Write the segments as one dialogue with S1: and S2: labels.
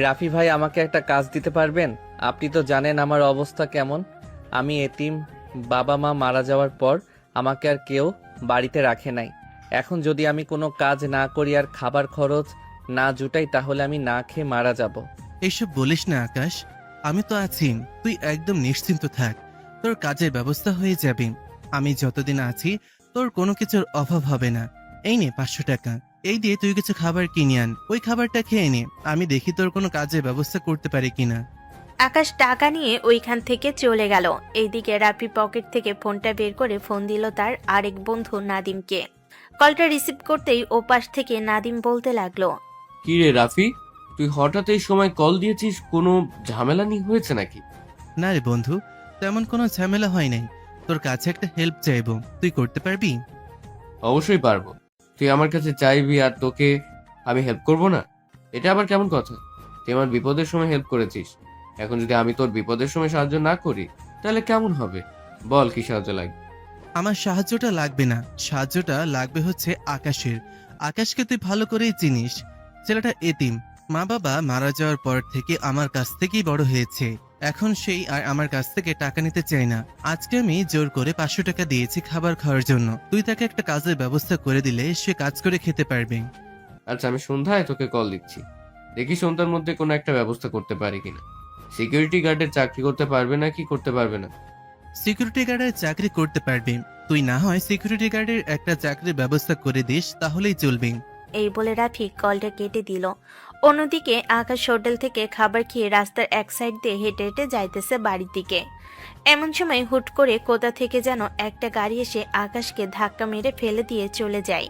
S1: রাফি ভাই, আমাকে একটা কাজ দিতে পারবেন? আপনি তো জানেন আমার অবস্থা কেমন। আমি এতিম, বাবা মা মারা যাওয়ার পর আমাকে আর কেউ বাড়িতে রাখে নাই। এখন যদি আমি কোনো কাজ না করি আর খাবার খরচ না জুটাই, তাহলে আমি না খেয়ে মারা যাব।
S2: এইসব বলিস না আকাশ, আমি তো আছি। তুই একদম নিশ্চিন্ত থাক, তোর কাজের ব্যবস্থা হয়ে যাবে। আমি যতদিন আছি তোর কোনো কিছুর অভাব হবে না। এই নে 500 টাকা, এই দিয়ে তুই কিছু খাবার কিনে আন, ওই খাবারটা খেয়ে নে। আমি দেখি তোর কোনো কাজের ব্যবস্থা করতে পারি কিনা।
S3: আকাশ টাকা নিয়ে ওইখান থেকে চলে গেল। এইদিকে রাফি পকেট থেকে ফোনটা বের করে ফোন দিল তার আরেক বন্ধু নাদিমকে। কলটা রিসিভ করতেই ওপাশ থেকে নাদিম বলতে লাগলো,
S4: কি রে রাফি, তুই হঠাৎ এই সময় কল দিয়েছিস? কোনো ঝামেলা হয়েছে নাকি?
S2: না রে বন্ধু, তেমন কোনো ঝামেলা হয় নাই। তোর কাছে একটা হেল্প চাইবো, তুই করতে পারবি?
S4: অবশ্যই পারবো। তুই আমার কাছে চাইবি আর তোকে আমি হেল্প করব না? এটা আবার কেমন কথা? তুই আমার বিপদের সময় হেল্প করেছিস, এখন যদি আমি তোর বিপদের সময় সাহায্য না করি তাহলে কেমন হবে? বল কি সাহায্য লাগবে?
S2: আমার সাহায্যটা লাগবে না, সাহায্যটা লাগবে হচ্ছে আকাশের। আকাশকে তুই ভালো করেই চিনিস। ছেলেটা এতিম, মা বাবা মারা যাওয়ার পর থেকে আমার কাছ থেকেই বড় হয়েছে। এখন সেই আর আমার কাছ থেকে টাকা নিতে চায় না। আজকে আমি জোর করে 500 টাকা দিয়েছি খাবার খাওয়ার জন্য। তুই তাকে একটা কাজের ব্যবস্থা করে দিলে সে কাজ করে খেতে পারবে।
S4: আচ্ছা, আমি সন্ধ্যায় তোকে কল দিচ্ছি, দেখি সন্ধ্যার মধ্যে কোনো একটা ব্যবস্থা করতে পারি কিনা। সিকিউরিটি গার্ডের চাকরি করতে পারবে না কি করতে পারবে না?
S2: সিকিউরিটি গার্ডের চাকরি করতে পারবি। তুই না হয় সিকিউরিটি গার্ডের একটা চাকরির ব্যবস্থা করে দিস, তাহলেই চলবে।
S3: এই বলে রাফি কলটা কেটে দিল। অন্যদিকে আকাশ হোটেল থেকে খাবার খেয়ে রাস্তার এক সাইড দিয়ে হেঁটে হেঁটে যাইতেছে বাড়ির দিকে। এমন সময় হুট করে কোথা থেকে যেন একটা গাড়ি এসে আকাশকে ধাক্কা মেরে ফেলে দিয়ে চলে যায়।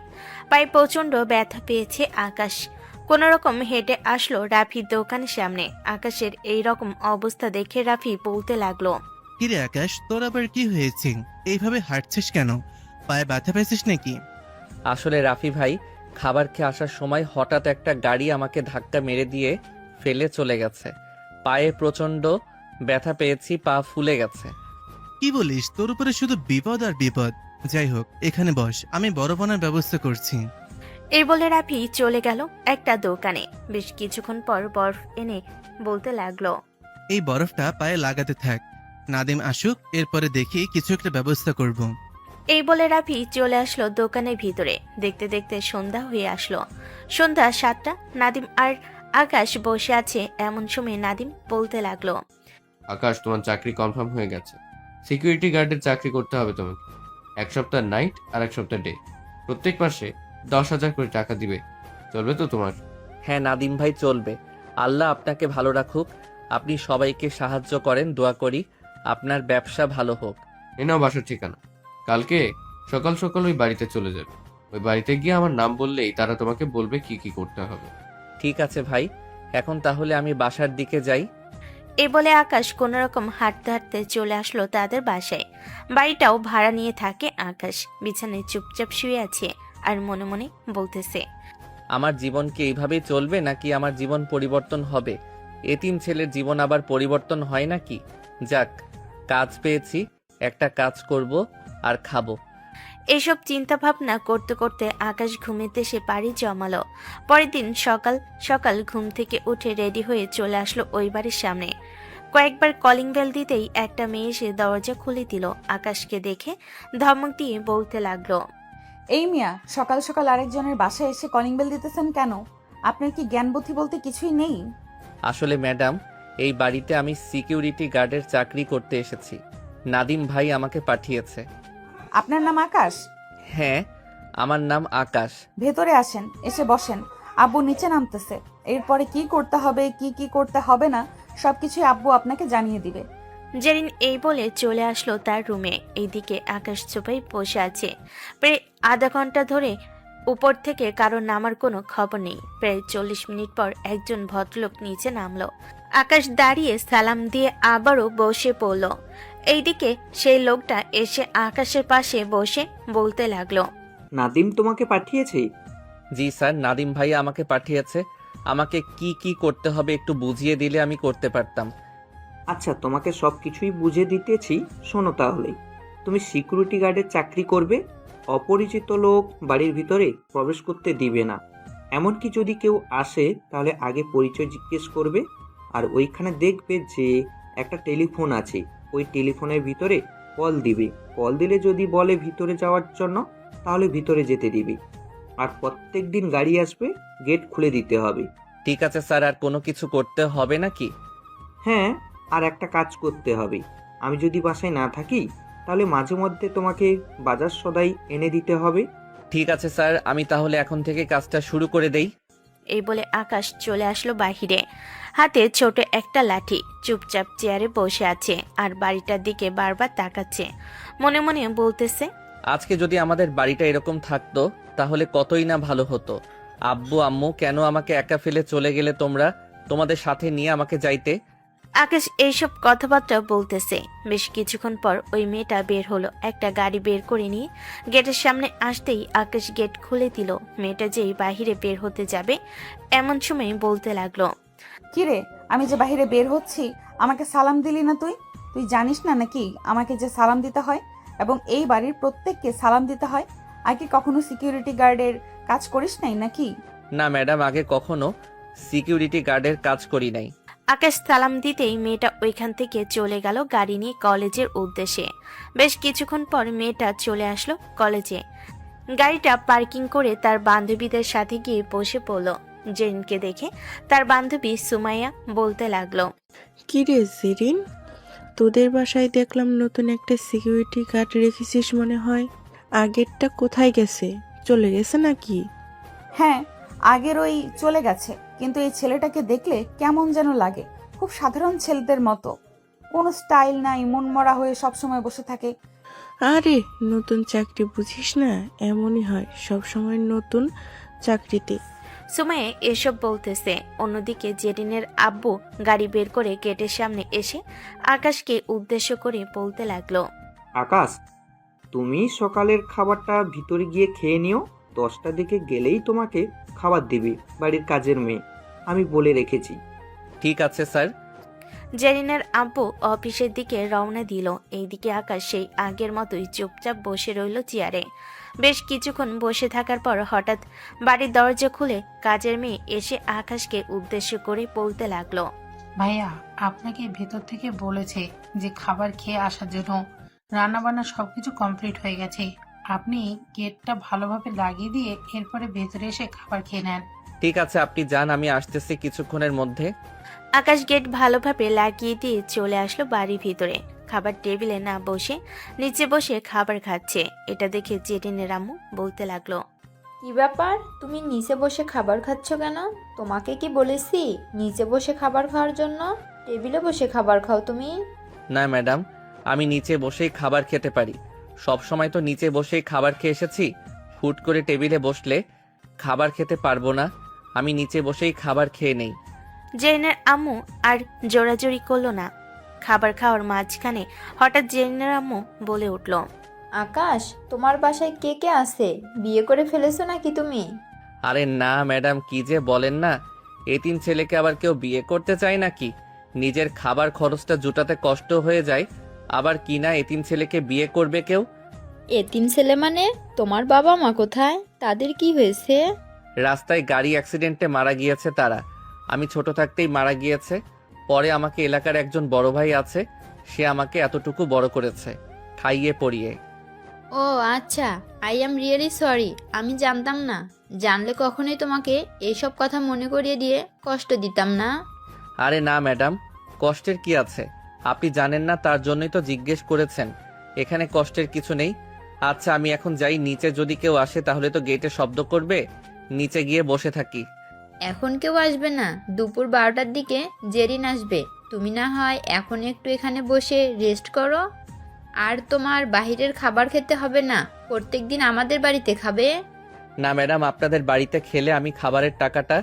S3: পায়ে প্রচন্ড ব্যথা পেয়েছে আকাশ। কোন রকম হেঁটে আসলো রাফির দোকানের সামনে। আকাশের এই রকম অবস্থা দেখে রাফি বলতে লাগলো,
S2: কিরে আকাশ, তোর আবার কি হয়েছে? এইভাবে হাঁটছিস কেন? পায়ে ব্যথা পেয়েছিস নাকি?
S1: আসলে রাফি ভাই, খাবার খেয়ে আসার সময় হঠাৎ একটা গাড়ি আমাকে ধাক্কা মেরে দিয়ে ফেলে চলে গেছে। পায়ে প্রচণ্ড ব্যথা পেয়েছি, পা ফুলে গেছে।
S2: কি বলিস? তোর উপরে শুধু বিপদ আর বিপদ। যাই হোক, এখানে বস, আমি বড় বানার ব্যবস্থা করছি।
S3: এই বলে রাফি চলে গেল একটা দোকানে। বেশ কিছুক্ষণ পর বরফ এনে বলতে লাগলো,
S2: এই বরফটা পায়ে লাগাতে থাক, নাদিম আসুক, এরপরে দেখি কিছু একটা ব্যবস্থা করব।
S3: এই বলে রাফি চলে আসলো দোকানের ভিতরে। দেখতে দেখতে সন্ধ্যা হয়ে আসলো। সন্ধ্যা 7টা। নাদিম আর আকাশ বসে আছে। এমন সময় নাদিম বলতে লাগলো,
S4: আকাশ, তোমার চাকরি কনফার্ম হয়ে গেছে। সিকিউরিটি গার্ডের চাকরি করতে হবে তোমাকে। 1 সপ্তাহ নাইট আর 1 সপ্তাহ ডে, প্রত্যেক মাসে 10,000 করে টাকা দিবে। চলবে তো তোমার?
S1: হ্যাঁ নাদিম ভাই, চলবে। আল্লাহ আপনাকে ভালো রাখুক। আপনি সবাইকে সাহায্য করেন, দোয়া করি আপনার ব্যবসা ভালো হোক।
S4: এ নাও বাসার ঠিকানা। কালকে সকাল সকাল ওই বাড়িতে চলে যাবে। ওই বাড়িতে গিয়ে আমার নাম বললেই তারা তোমাকে বলবে কি কি করতে হবে।
S1: ঠিক আছে ভাই, এখন তাহলে আমি বাসার দিকে যাই।
S3: এই বলে আকাশ কোনোরকম হাঁটতে হাঁটতে চলে আসলো তাদের বাসায়। বাড়িটাও ভাড়া নিয়ে থাকে আকাশ। বিছানায় চুপচাপ শুয়ে আছে আর মনে মনে বলতেছে,
S1: আমার জীবন কি এইভাবেই চলবে নাকি আমার জীবন পরিবর্তন হবে? এতিম ছেলের জীবন আবার পরিবর্তন হয় নাকি? যাক, কাজ পেয়েছি, একটা কাজ করব আর খাবো।
S3: এইসব চিন্তা ভাবনা করতে করতে আকাশ ঘুমেতে সে পাড়ি জমালো। পরের দিন সকাল সকাল ঘুম থেকে উঠে রেডি হয়ে চলে আসলো ওই বাড়ির সামনে। কয়েকবার কলিং বেল দিতেই একটা মেয়ে এসে দরজা খুলে দিল। আকাশকে দেখে ধমক দিয়ে বলতে লাগলো,
S5: এই মিয়া, সকাল সকাল আরেকজনের বাসায় এসে কলিং বেল দিতেছেন কেন? আপনার কি জ্ঞান বুদ্ধি বলতে কিছুই নেই?
S1: আসলে ম্যাডাম, এই বাড়িতে আমি সিকিউরিটি গার্ডের চাকরি করতে এসেছি। নাদিম ভাই আমাকে পাঠিয়েছে।
S5: আপনার নাম আকাশ?
S1: হ্যাঁ, আমার নাম আকাশ।
S5: ভেতরে আসেন, এসে বসেন। আব্বু নিচে নামতেছে। এরপরে কি করতে হবে কি কি করতে হবে না সবকিছুই আব্বু আপনাকে জানিয়ে দিবে।
S3: জেরিন এই বলে চলে আসলো তার রুমে। এইদিকে আকাশ চোপাই বসে আছে। প্রায় আধা ঘন্টা ধরে উপর থেকে কারো নামার কোনো খবর নেই। প্রায় 40 মিনিট পর একজন ভদ্রলোক নিচে নামলো। আকাশ দাঁড়িয়ে সালাম দিয়ে আবারও বসে পড়ল। এইদিকে সেই লোকটা এসে আকাশের পাশে বসে বলতে লাগলো,
S6: নাদিম তোমাকে পাঠিয়েছে?
S1: জি স্যার, নাদিম ভাই আমাকে পাঠিয়েছে। আমাকে কি কি করতে হবে একটু বুঝিয়ে দিলে আমি করতে পারতাম।
S6: আচ্ছা, তোমাকে সব কিছুই বুঝিয়ে দিতেছি, শোনো তাহলে। তুমি সিকিউরিটি গার্ডের চাকরি করবে। অপরিচিত লোক বাড়ির ভিতরে প্রবেশ করতে দিবে না। এমনকি যদি কেউ আসে তাহলে আগে পরিচয় জিজ্ঞেস করবে, আর ওইখানে দেখবে যে একটা টেলিফোন আছে, ওই টেলিফোনের ভিতরে কল দিবে। কল দিলে যদি বলে ভিতরে যাওয়ার জন্য, তাহলে ভিতরে যেতে দিবি। আর প্রত্যেক দিন গাড়ি আসবে, গেট খুলে দিতে হবে।
S1: ঠিক আছে স্যার, আর কোনো কিছু করতে হবে নাকি?
S6: হ্যাঁ, আর একটা কাজ করতে হবে। আমি যদি বাসায় না থাকি তাহলে মাঝে মধ্যে তোমাকে বাজার সদাই এনে দিতে হবে।
S1: ঠিক আছে স্যার, আমি তাহলে এখন থেকে কাজটা শুরু করে দেই।
S3: এই বলে আকাশ চলে আসলো বাহিরে, হাতে ছোট একটা লাঠি। চুপচাপ চেয়ারে বসে আছে আর বাড়িটার দিকে বারবার তাকাচ্ছে। মনে মনে বলতেছে,
S1: আজকে যদি আমাদের বাড়িটা এরকম থাকতো তাহলে কতই না ভালো হতো। আব্বু আম্মু কেন আমাকে একা ফেলে চলে গেলে তোমরা? তোমাদের সাথে নিয়ে আমাকে যাইতে।
S3: আকাশ এইসব কথাবার্তা বলতেছে। বেশ কিছুক্ষণ পর ওই মেয়েটা বের হলো। একটা গাড়ি বের করে নিয়ে গেটের সামনে আসতেই আকাশ গেট খুলে দিল। মেয়েটা যেই বাহিরে বের হতে যাবে এমন সময় বলতে লাগলো,
S5: কিরে, আমি যে বাইরে বের হচ্ছি, আমাকে সালাম দিলি না তুই? তুই জানিস না নাকি আমাকে যে সালাম দিতে হয়, এবং এই বাড়ির প্রত্যেককে সালাম দিতে হয়? আগে কখনো সিকিউরিটি গার্ডের কাজ করিস নাই নাকি?
S1: না ম্যাডাম, আগে কখনো সিকিউরিটি গার্ডের কাজ করি নাই।
S3: আকাশ সালাম দিতেই মেয়েটা ওইখান থেকে চলে গেল গাড়ি নিয়ে কলেজের উদ্দেশ্যে। বেশ কিছুক্ষণ পর মেয়েটা চলে আসলো কলেজে। গাড়িটা পার্কিং করে তার বান্ধবীদের সাথে গিয়ে বসে পড়ল। জেরিনকে দেখে তার বান্ধবী সুমাইয়া বলতে লাগলো,
S7: কি রে জেরিন, তোদের বাসায় দেখলাম নতুন একটা সিকিউরিটি গার্ড রেখেছিস মনে হয়। আগেরটা কোথায় গেছে? চলে গেছে নাকি?
S5: হ্যাঁ, আগের ওই চলে গেছে, কিন্তু এই ছেলেটাকে দেখলে কেমন যেন লাগে। খুব সাধারণ ছেলেদের মতো, কোনো স্টাইল নাই, মনমরা হয়ে সবসময় বসে থাকে।
S7: আরে নতুন চাকরি বুঝিস না, এমনই হয় সব সময় নতুন চাকরিতে।
S3: সুমাইয়া এসব বলতেছে। অন্যদিকে জেরিনের আব্বু গাড়ি বের করে গেটের সামনে এসে আকাশকে উদ্দেশ্য করে বলতে লাগলো,
S6: আকাশ, তুমি সকালের খাবারটা ভিতরে গিয়ে খেয়ে নিও। 10টার দিকে গেলেই তোমাকে খাবার দিবে বাড়ির কাজের মেয়ে, আমি বলে রেখেছি।
S1: ঠিক আছে স্যার।
S3: জেরিনের আব্বু অফিসের দিকে রওনা দিল। এইদিকে আকাশ সেই আগের মতোই চুপচাপ বসে রইল চেয়ারে। বেশ কিছুক্ষণ বসে থাকার পর হঠাৎ বাড়ির দরজা খুলে কাজের মেয়ে এসে আকাশকে উদ্দেশ্য করে বলতে লাগলো,
S8: ভাইয়া আপনাকে ভেতর থেকে বলেছে যে খাবার খেয়ে আসার জন্য। রান্নাবান্না সবকিছু কমপ্লিট হয়ে গেছে। আপনি গেটটা ভালোভাবে লাগিয়ে দিয়ে এরপরে ভেতরে এসে খাবার খেয়ে নেন।
S1: ঠিক আছে, আপনি যান, আমি আসতেছি কিছুক্ষণের মধ্যে।
S3: আকাশ গেট ভালোভাবে লাগিয়ে দিয়ে চলে আসলো বাড়ির ভিতরে। খাবার টেবিলে না বসে নিচে বসে খাবার খাচ্ছে। এটা দেখে জেরিনের আম্মু বলতে লাগলো,
S9: কি ব্যাপার, তুমি নিচে বসে খাবার খাচ্ছ কেন? তোমাকে কি বলেছি নিচে বসে খাবার খাওয়ার জন্য? টেবিলে বসে খাবার খাও তুমি।
S1: না ম্যাডাম, আমি নিচে বসেই খাবার খেতে পারি। সব সময় তো নিচে বসেই খাবার খেয়ে এসেছি। হুট করে টেবিলে বসলে খাবার খেতে পারবো না। আমি নিচে বসেই খাবার খেয়ে নেই।
S3: জেরিনের আম্মু আর জোরাজোরি করলো না। খাবার খাওয়ার মাঝখানে হঠাৎ জেরিনের আম্মু বলে উঠল,
S9: আকাশ, তোমার বাসায় কে কে আছে? বিয়ে করে ফেলেছো নাকি তুমি?
S1: আরে না ম্যাডাম, কি যে বলেন না। এতিম ছেলেকে আবার কেউ বিয়ে করতে চায় নাকি? নিজের খাবার খরচটা জুটাতে কষ্ট হয়ে যায়, আবার কি না এতিম ছেলেকে বিয়ে করবে কেউ?
S9: এতিম ছেলে মানে? তোমার বাবা মা কোথায়? তাদের কি হয়েছে?
S1: রাস্তায় গাড়ি অ্যাক্সিডেন্টে মারা গিয়েছে তারা। আমি ছোট থাকতেই মারা গিয়েছে। পরে আমাকে এলাকার একজন বড় ভাই আছে, সে আমাকে এতটুকু বড় করেছে, খাইয়ে পরিয়ে।
S9: ও আচ্ছা, আই অ্যাম রিয়েলি সরি। আমি জানতাম না। জানলে কখনোই তোমাকে এইসব কথা মনে করিয়ে দিয়ে কষ্ট দিতাম না।
S1: আরে না ম্যাডাম, কষ্টের কি আছে? আপনি জানেন না, তার জন্যই তো জিজ্ঞেস করেছেন। এখানে কষ্টের কিছু নেই। আচ্ছা আমি এখন যাই, নিচে যদি কেউ আসে তাহলে তো গেটে শব্দ করবে। নিচে গিয়ে বসে থাকি।
S9: এখন কেউ আসবে না, দুপুর 12টার দিকে জেরিন আসবে। তুমি না হয় এখন একটু এখানে বসে রেস্ট করো। আর তোমার বাহিরের খাবার খেতে হবে না, প্রত্যেকদিন আমাদের বাড়িতে খাবে।
S1: না ম্যাডাম, আপনাদের বাড়িতে খেলে আমি খাবারের টাকাটা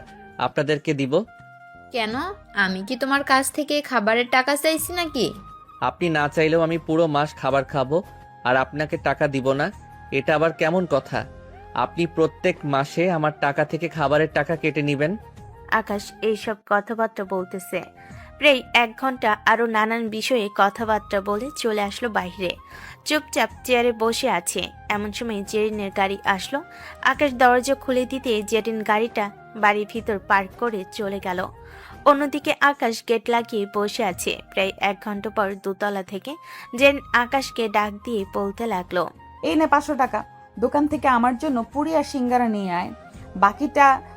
S1: আপনাদেরকে দিব।
S9: কেন? আমি কি তোমার কাছ থেকে খাবারের টাকা চাইছি নাকি?
S1: আপনি না চাইলেও আমি পুরো মাস খাবার খাবো আর আপনাকে টাকা দিব না, এটা আবার কেমন কথা? আপনি প্রত্যেক মাসে আমার টাকা থেকে খাবারের টাকা কেটে নেবেন।
S3: আকাশ এইসব কথাবার্তা বলতেছে। প্রায় 1 ঘন্টা আরও নানান বিষয়ে কথাবার্তা বলে চলে আসলো বাইরে। চুপচাপ চেয়ারে বসে আছে। এমন সময় জেরিনের গাড়ি আসলো। আকাশ দরজা খুলে দিতে জেরিন গাড়িটা বাড়ির ভিতর পার্ক করে চলে গেল। অন্যদিকে আকাশ গেট লাগিয়ে বসে আছে। প্রায় 1 ঘন্টা পর দোতলা থেকে জেরিন আকাশকে ডাক দিয়ে বলতে লাগলো,
S5: এই নে 500 টাকা, দোকান থেকে আমার জন্য পুরি আর সিঙ্গারা নিয়ে আয়।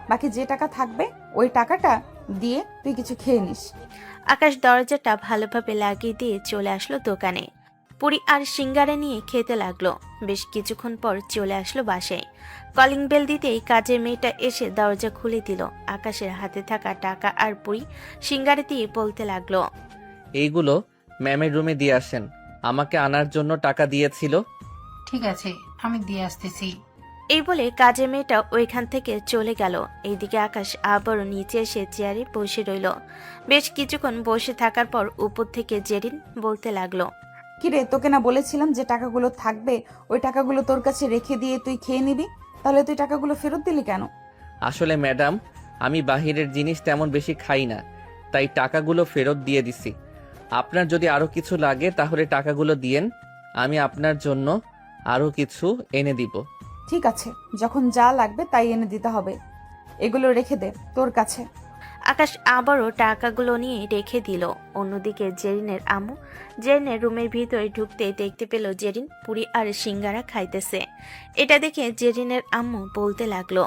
S5: বাকি যে টাকা থাকবে ওই টাকাটা দিয়ে তুই কিছু খেয়ে নিস।
S3: আকাশ দরজাটা ভালোভাবে লাগিয়ে দিয়ে চলে আসলো দোকানে। পুরি আর সিঙ্গারা নিয়ে খেতে লাগলো। বেশ কিছুক্ষণ পর চলে আসলো বাসায়। কলিং বেল দিতেই কাজের মেয়েটা এসে দরজা খুলে দিল। আকাশের হাতে থাকা টাকা আর পুরি সিঙ্গারা দিয়ে বলতে লাগলো,
S1: এইগুলো ম্যামের রুমে দিয়ে আসেন, আমাকে আনার জন্য টাকা দিয়েছিল।
S8: ঠিক আছে, আমি দিয়ে আসতেছি।
S3: এই বলে কাজের মেয়েটা ওইখান থেকে চলে গেল। এইদিকে আকাশ আবারও নিচে এসে চেয়ারে বসে রইল। বেশ কিছুক্ষণ বসে থাকার পর উপর থেকে জেরিন বলতে লাগলো,
S5: কিরে, তোকে না বলেছিলাম যে টাকাগুলো থাকবে ওই টাকাগুলো তোর কাছে রেখে দিয়ে তুই খেয়ে নিবি, তাহলে তুই টাকাগুলো ফেরত দিলি কেন?
S1: আসলে ম্যাডাম, আমি বাহিরের জিনিস তেমন বেশি খাই না, তাই টাকাগুলো ফেরত দিয়ে দিছি। আপনার যদি আরো কিছু লাগে তাহলে টাকাগুলো দিয়েন, আমি আপনার জন্য আরো কিছু এনে দিব।
S5: ঠিক আছে, যখন যা লাগবে তাই এনে দিতে হবে। এগুলো রেখে দে তোর কাছে।
S3: আকাশ আবারও টাকাগুলো নিয়ে রেখে দিল। অন্যদিকে জেরিনের আম্মু জেরিনের রুমের ভিতরে ঢুকতে দেখতে পেল জেরিন পুরি আর সিঙ্গারা খাইতেছে। এটা দেখে জেরিনের আম্মু বলতে লাগলো,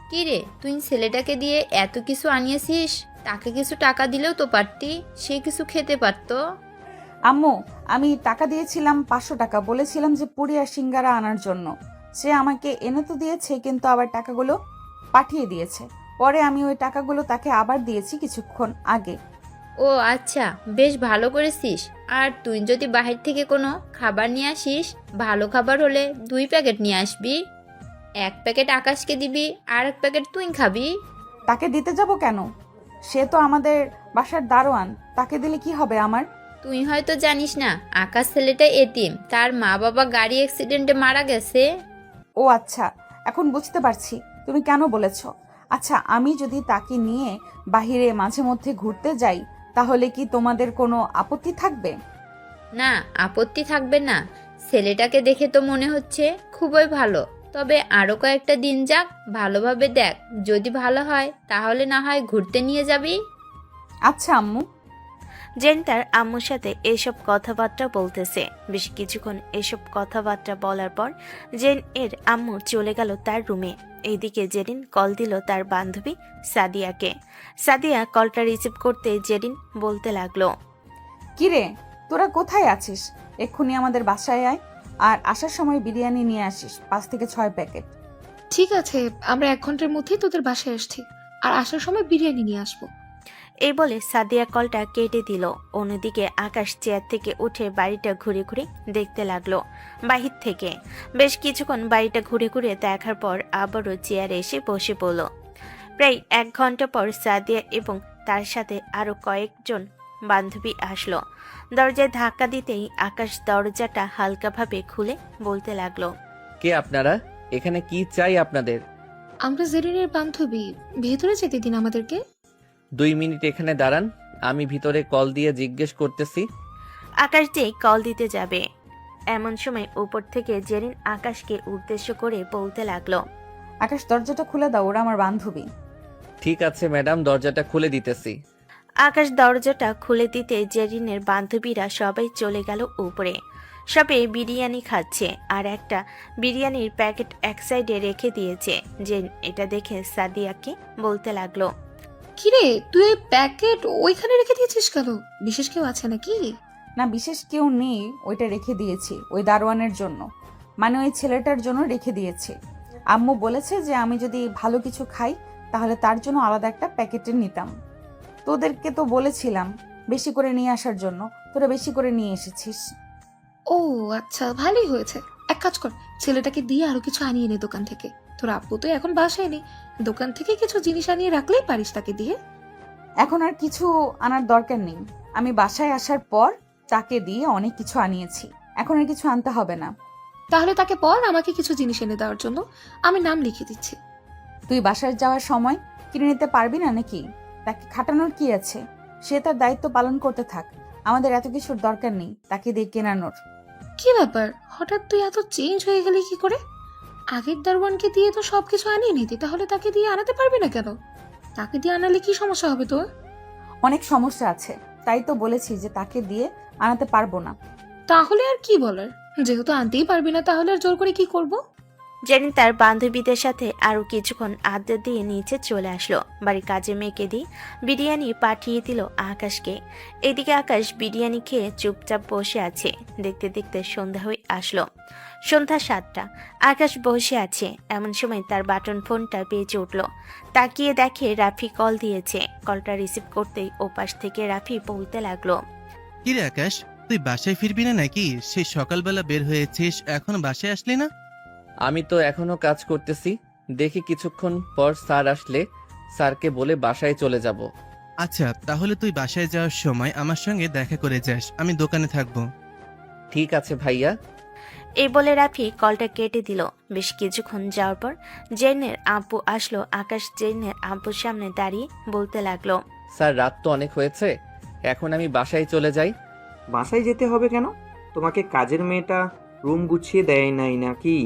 S9: কি রে, তুই ছেলেটাকে দিয়ে এত কিছু আনিয়েছিস, তাকে কিছু টাকা দিলেও তো পারতি, সে কিছু খেতে পারতো।
S5: আম্মু, আমি টাকা দিয়েছিলাম 500 টাকা, বলেছিলাম যে পুরি আর সিঙ্গারা আনার জন্য। সে আমাকে এনে তো দিয়েছে, কিন্তু আবার টাকাগুলো পাঠিয়ে দিয়েছে। পরে আমি ওই টাকাগুলো তাকে আবার দিয়েছি কিছুক্ষণ আগে।
S9: ও আচ্ছা, বেশ ভালো করেছিস। আর তুই যদি বাহির থেকে কোনো খাবার নিয়ে আসিস, ভালো খাবার হলে 2 প্যাকেট নিয়ে আসবি। 1 প্যাকেট আকাশকে দিবি আর 1 প্যাকেট তুই খাবি।
S5: তাকে দিতে যাব কেন? সে তো আমাদের বাসার দারোয়ান, তাকে দিলে কি হবে আমার?
S9: তুই হয়তো জানিস না, আকাশ ছেলেটা এতিম, তার মা বাবা গাড়ি অ্যাক্সিডেন্টে মারা গেছে।
S5: ও আচ্ছা, এখন বুঝতে পারছি তুমি কেন বলেছো। আচ্ছা, আমি যদি তাকে নিয়ে বাহিরে মাঝে মধ্যে ঘুরতে যাই তাহলে কি তোমাদের কোনো আপত্তি থাকবে?
S9: না, আপত্তি থাকবে না। ছেলেটাকে দেখে তো মনে হচ্ছে খুবই ভালো। তবে আরও কয়েকটা দিন যাক, ভালোভাবে দেখ, যদি ভালো হয় তাহলে না হয় ঘুরতে নিয়ে যাবি।
S5: আচ্ছা আম্মু।
S3: জেন তার আম্মুর সাথে এসব কথাবার্তা বলতেছে। বেশ কিছুক্ষণ এসব কথাবার্তা বলার পর জেন এর আম্মু চলে গেল তার রুমে। এইদিকে জেরিন কল দিল তার বান্ধবী সাদিয়াকে। সাদিয়া কলটা রিসিভ করতে জেরিন বলতে লাগলো,
S5: কিরে, তোরা কোথায় আছিস? এক্ষুনি আমাদের বাসায় আয়, আর আসার সময় বিরিয়ানি নিয়ে আসিস 5 থেকে 6 প্যাকেট।
S10: ঠিক আছে, আমরা 1 ঘন্টার মধ্যেই তোদের বাসায় আসছি, আর আসার সময় বিরিয়ানি নিয়ে আসবো।
S3: এই বলে সাদিয়া কলটা কেটে দিল। অন্যদিকে আকাশ চেয়ার থেকে উঠে বাড়িটা ঘুরে ঘুরে দেখতে লাগলো বাহির থেকে। বেশ কিছুক্ষণ বাড়িটা ঘুরে ঘুরে দেখার পর আবারও চেয়ারে এসে বসে পড়ল। প্রায় 1 ঘন্টা পর সাদিয়া এবং তার সাথে আরো কয়েকজন বান্ধবী আসলো। দরজায় ধাক্কা দিতেই আকাশ দরজাটা হালকাভাবে খুলে বলতে লাগলো,
S1: কে আপনারা? এখানে কি চাই আপনাদের?
S10: আমরা জেরিনের বান্ধবী, ভেতরে যেতে দিন আমাদেরকে।
S1: 2 মিনিট এখানে দাঁড়ান, আমি ভিতরে কল দিয়ে জিজ্ঞেস করতেছি।
S3: আকাশ যেই কল দিতে যাবে এমন সময় উপর থেকে জেরিন আকাশকে উদ্দেশ্য করে বলতে লাগলো,
S5: আকাশ, দরজাটা খুলে দাও, ওরা আমার বান্ধবী।
S1: ঠিক আছে ম্যাডাম, দরজাটা খুলে দিতেছি।
S3: আকাশ দরজাটা খুলে দিতে জেরিনের বান্ধবীরা সবাই চলে গেল উপরে। সবে বিরিয়ানি খাচ্ছে, আর একটা বিরিয়ানির প্যাকেট এক সাইডে রেখে দিয়েছে। জেন এটা দেখে সাদিয়াকে বলতে লাগলো,
S10: কিরে, তুই এই প্যাকেট ওইখানে রেখে দিয়েছিস কেন? বিশেষ কেউ আছে নাকি?
S5: না, বিশেষ কেউ নেই, ওইটা রেখে দিয়েছি ওই দারোয়ানের জন্য, মানে ওই ছেলেটার জন্য রেখে দিয়েছি। আম্মু বলেছে যে আমি যদি ভালো কিছু খাই তাহলে তার জন্য আলাদা একটা প্যাকেটে নিতাম। তোদেরকে তো বলেছিলাম বেশি করে নিয়ে আসার জন্য, তোরা বেশি করে নিয়ে এসেছিস।
S10: ও আচ্ছা, ভালোই হয়েছে। এক কাজ কর, ছেলেটাকে দিয়ে আরো কিছু আনিয়ে নে দোকান থেকে। তোর আব্বু তো এখন বাসায় নেই, দোকান থেকে কিছু জিনিস আনিয়ে রাখলেই পারিস তাকে দিয়ে।
S5: এখন আর কিছু আনার দরকার নেই, আমি বাসায় আসার পর তাকে দিয়ে অনেক কিছু আনিয়েছি, এখন আর কিছু আনতে হবে না।
S10: তাহলে তাকে বল আমাকে কিছু জিনিস এনে দেওয়ার জন্য, আমি নাম লিখে দিচ্ছি।
S5: তুই বাসায় যাওয়ার সময় কিনে নিতে পারবি না নাকি? তাকে খাটানোর কি আছে? সে তার দায়িত্ব পালন করতে থাক, আমাদের এত কিছুর দরকার নেই তাকে দিয়ে কেনানোর।
S10: কি ব্যাপার, হঠাৎ তুই এত চেঞ্জ হয়ে গেলি কি করে? আগের দারোয়ানকে দিয়ে তো সবকিছু আনিয়ে নিতি, তাহলে তাকে দিয়ে আনাতে পারবি না কেন? তাকে দিয়ে আনালে কি সমস্যা হবে তোর?
S5: অনেক সমস্যা আছে, তাই তো বলেছি যে তাকে দিয়ে আনাতে পারবো না।
S10: তাহলে আর কি বলার, যেহেতু আনতেই পারবি না তাহলে আর জোর করে কি করব?
S3: জেরিন তার বান্ধবীদের সাথে আরো কিছুক্ষণ আড্ডা দিয়ে নিচে চলে আসলো। বাড়ির কাজে মেয়েকে দিয়ে বিরিয়ানি পাঠিয়ে দিল আকাশকে। এদিকে আকাশ বিরিয়ানি খেয়ে চুপচাপ বসে আছে। দেখতে দেখতে সন্ধ্যা হয়ে আসলো। সন্ধ্যা 7টা। আকাশ বসে আছে, এমন সময় তার বাটন ফোনটা বেজে উঠল। তাকিয়ে দেখে রাফি কল দিয়েছে। কলটা রিসিভ করতেই ওপাশ থেকে রাফি বলতে লাগলো,
S2: কিরে আকাশ, তুই বাসায় ফিরবি না নাকি? সেই সকালবেলা বের হয়েছিস, এখনো বাসায় আসলি না?
S1: আমি তো এখনো কাজ করতেছি। দেখি কিছুক্ষণ পর স্যার আসলে স্যারকে বলে বাসায় চলে যাব।
S2: আচ্ছা, তাহলে তুই বাসায় যাওয়ার সময় আমার সঙ্গে দেখা করে যাস, আমি দোকানে থাকবো।
S1: ঠিক আছে ভাইয়া।
S3: এই বলে রাফি কলটা কেটে দিল। বেশ কিছুক্ষণ যাওয়ার পর জেনের আব্বু আসলো। আকাশ জেনের আব্বুর সামনে দাঁড়িয়ে বলতে লাগলো,
S1: স্যার রাত তো অনেক হয়েছে, এখন আমি বাসায় চলে যাই।
S6: বাসায় যেতে হবে কেন? তোমাকে কাজের মেয়েটা রুম গুছিয়ে দেয় নাই নাকি?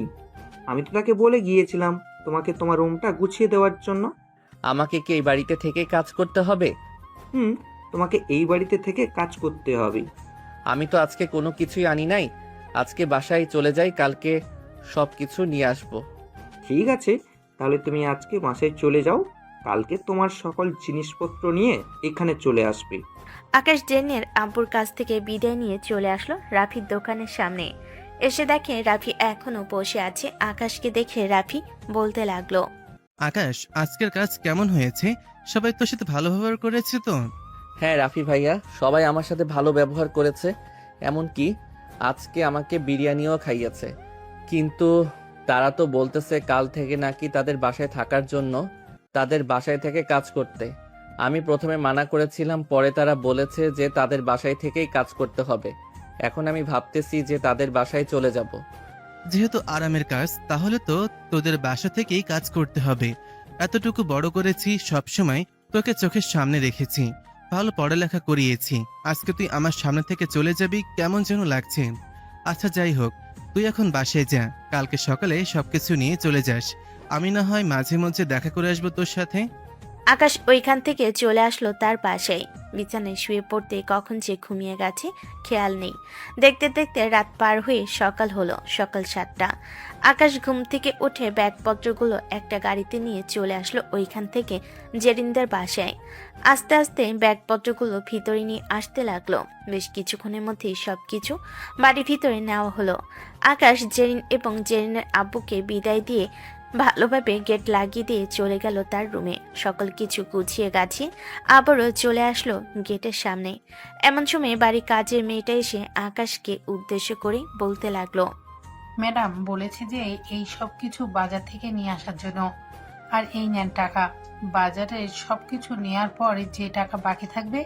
S6: আমি তো তাকে বলে গিয়েছিলাম তোমাকে তোমার রুমটা গুছিয়ে দেওয়ার জন্য।
S1: আমাকে কি এই বাড়িতে থেকে কাজ করতে হবে?
S6: হুম, তোমাকে এই বাড়িতে থেকে কাজ করতে হবে।
S1: আমি তো আজকে কোনো কিছুই আনি নাই। আজকে বাসায় চলে যাই, কালকে সব কিছু নিয়ে আসবো।
S6: ঠিক আছে, তাহলে তুমি আজকে বাসায় চলে যাও, কালকে তোমার সকল জিনিসপত্র নিয়ে এখানে চলে আসবে।
S3: আকাশ জেনের আব্বুর কাছ থেকে বিদায় নিয়ে চলে আসলো রাফির দোকানের সামনে। এসে দেখে রাফি এখনো বসে আছে। আকাশকে দেখে রাফি বলতে লাগলো,
S2: আকাশ, আজকের কাজ কেমন হয়েছে? সবাই তোর সাথে ভালো ব্যবহার করেছে তো?
S1: হ্যাঁ রাফি ভাইয়া, সবাই আমার সাথে ভালো ব্যবহার করেছে, এমনকি আজকে আমাকে বিরিয়ানিও খাইয়েছে। কিন্তু তারা তো বলতেছে কাল থেকে নাকি তাদের বাসায় থাকার জন্য, তাদের বাসায় থেকে কাজ করতে। আমি প্রথমে মানা করেছিলাম, পরে তারা বলেছে যে তাদের বাসায় থেকেই কাজ করতে হবে। এখন আমি ভাবতেছি যে তাদের বাসায় চলে যাব।
S2: যেহেতু আরামের কাজ, তাহলে তো তোদের বাসা থেকেই কাজ করতে হবে। এতটুকু বড় করেছি, সবসময় তোকে চোখের সামনে রেখেছি, ভালো পড়ালেখা করিয়েছি। আজকে তুই আমার সামনে থেকে চলে যাবি, কেমন যেন লাগছে। আচ্ছা যাই হোক, তুই এখন বাসায় যা, কালকে সকালে সবকিছু নিয়ে চলে যাস। আমি না হয় মাঝে মধ্যে দেখা করে আসবো তোর সাথে।
S3: আকাশ ওইখান থেকে চলে আসলো তার বাসায়। বিছানায় শুয়ে পড়তে কখন যে ঘুমিয়ে গেছে খেয়াল নেই। দেখতে দেখতে রাত পার হয়ে সকাল হলো। সকাল 7টা। আকাশ ঘুম থেকে উঠে ব্যাগপত্রগুলো একটা গাড়িতে নিয়ে চলে আসলো ওইখান থেকে জেরিনদের বাসায়। আস্তে আস্তে ব্যাগপত্রগুলো ভিতরে নিয়ে আসতে লাগলো। বেশ কিছুক্ষণের মধ্যেই সবকিছু বাড়ির ভিতরে নেওয়া হলো। আকাশ জেরিন এবং জেরিনের আব্বুকে বিদায় দিয়ে ভালোভাবে গেট লাগিয়ে দিয়ে চলে গেল তার রুমে। সকল কিছু গুছিয়ে গাছিয়ে আবারও চলে আসলো গেটের সামনে। এমন সময় বাড়ির কাজের মেয়েটা এসে আকাশকে উদ্দেশ্য করে বলতে লাগলো,
S8: ম্যাডাম বলেছে যে এই সব কিছু বাজার থেকে নিয়ে আসার জন্য, আর এই নেন টাকা। বাজারে সব কিছু নেওয়ার পর যে টাকা বাকি থাকবে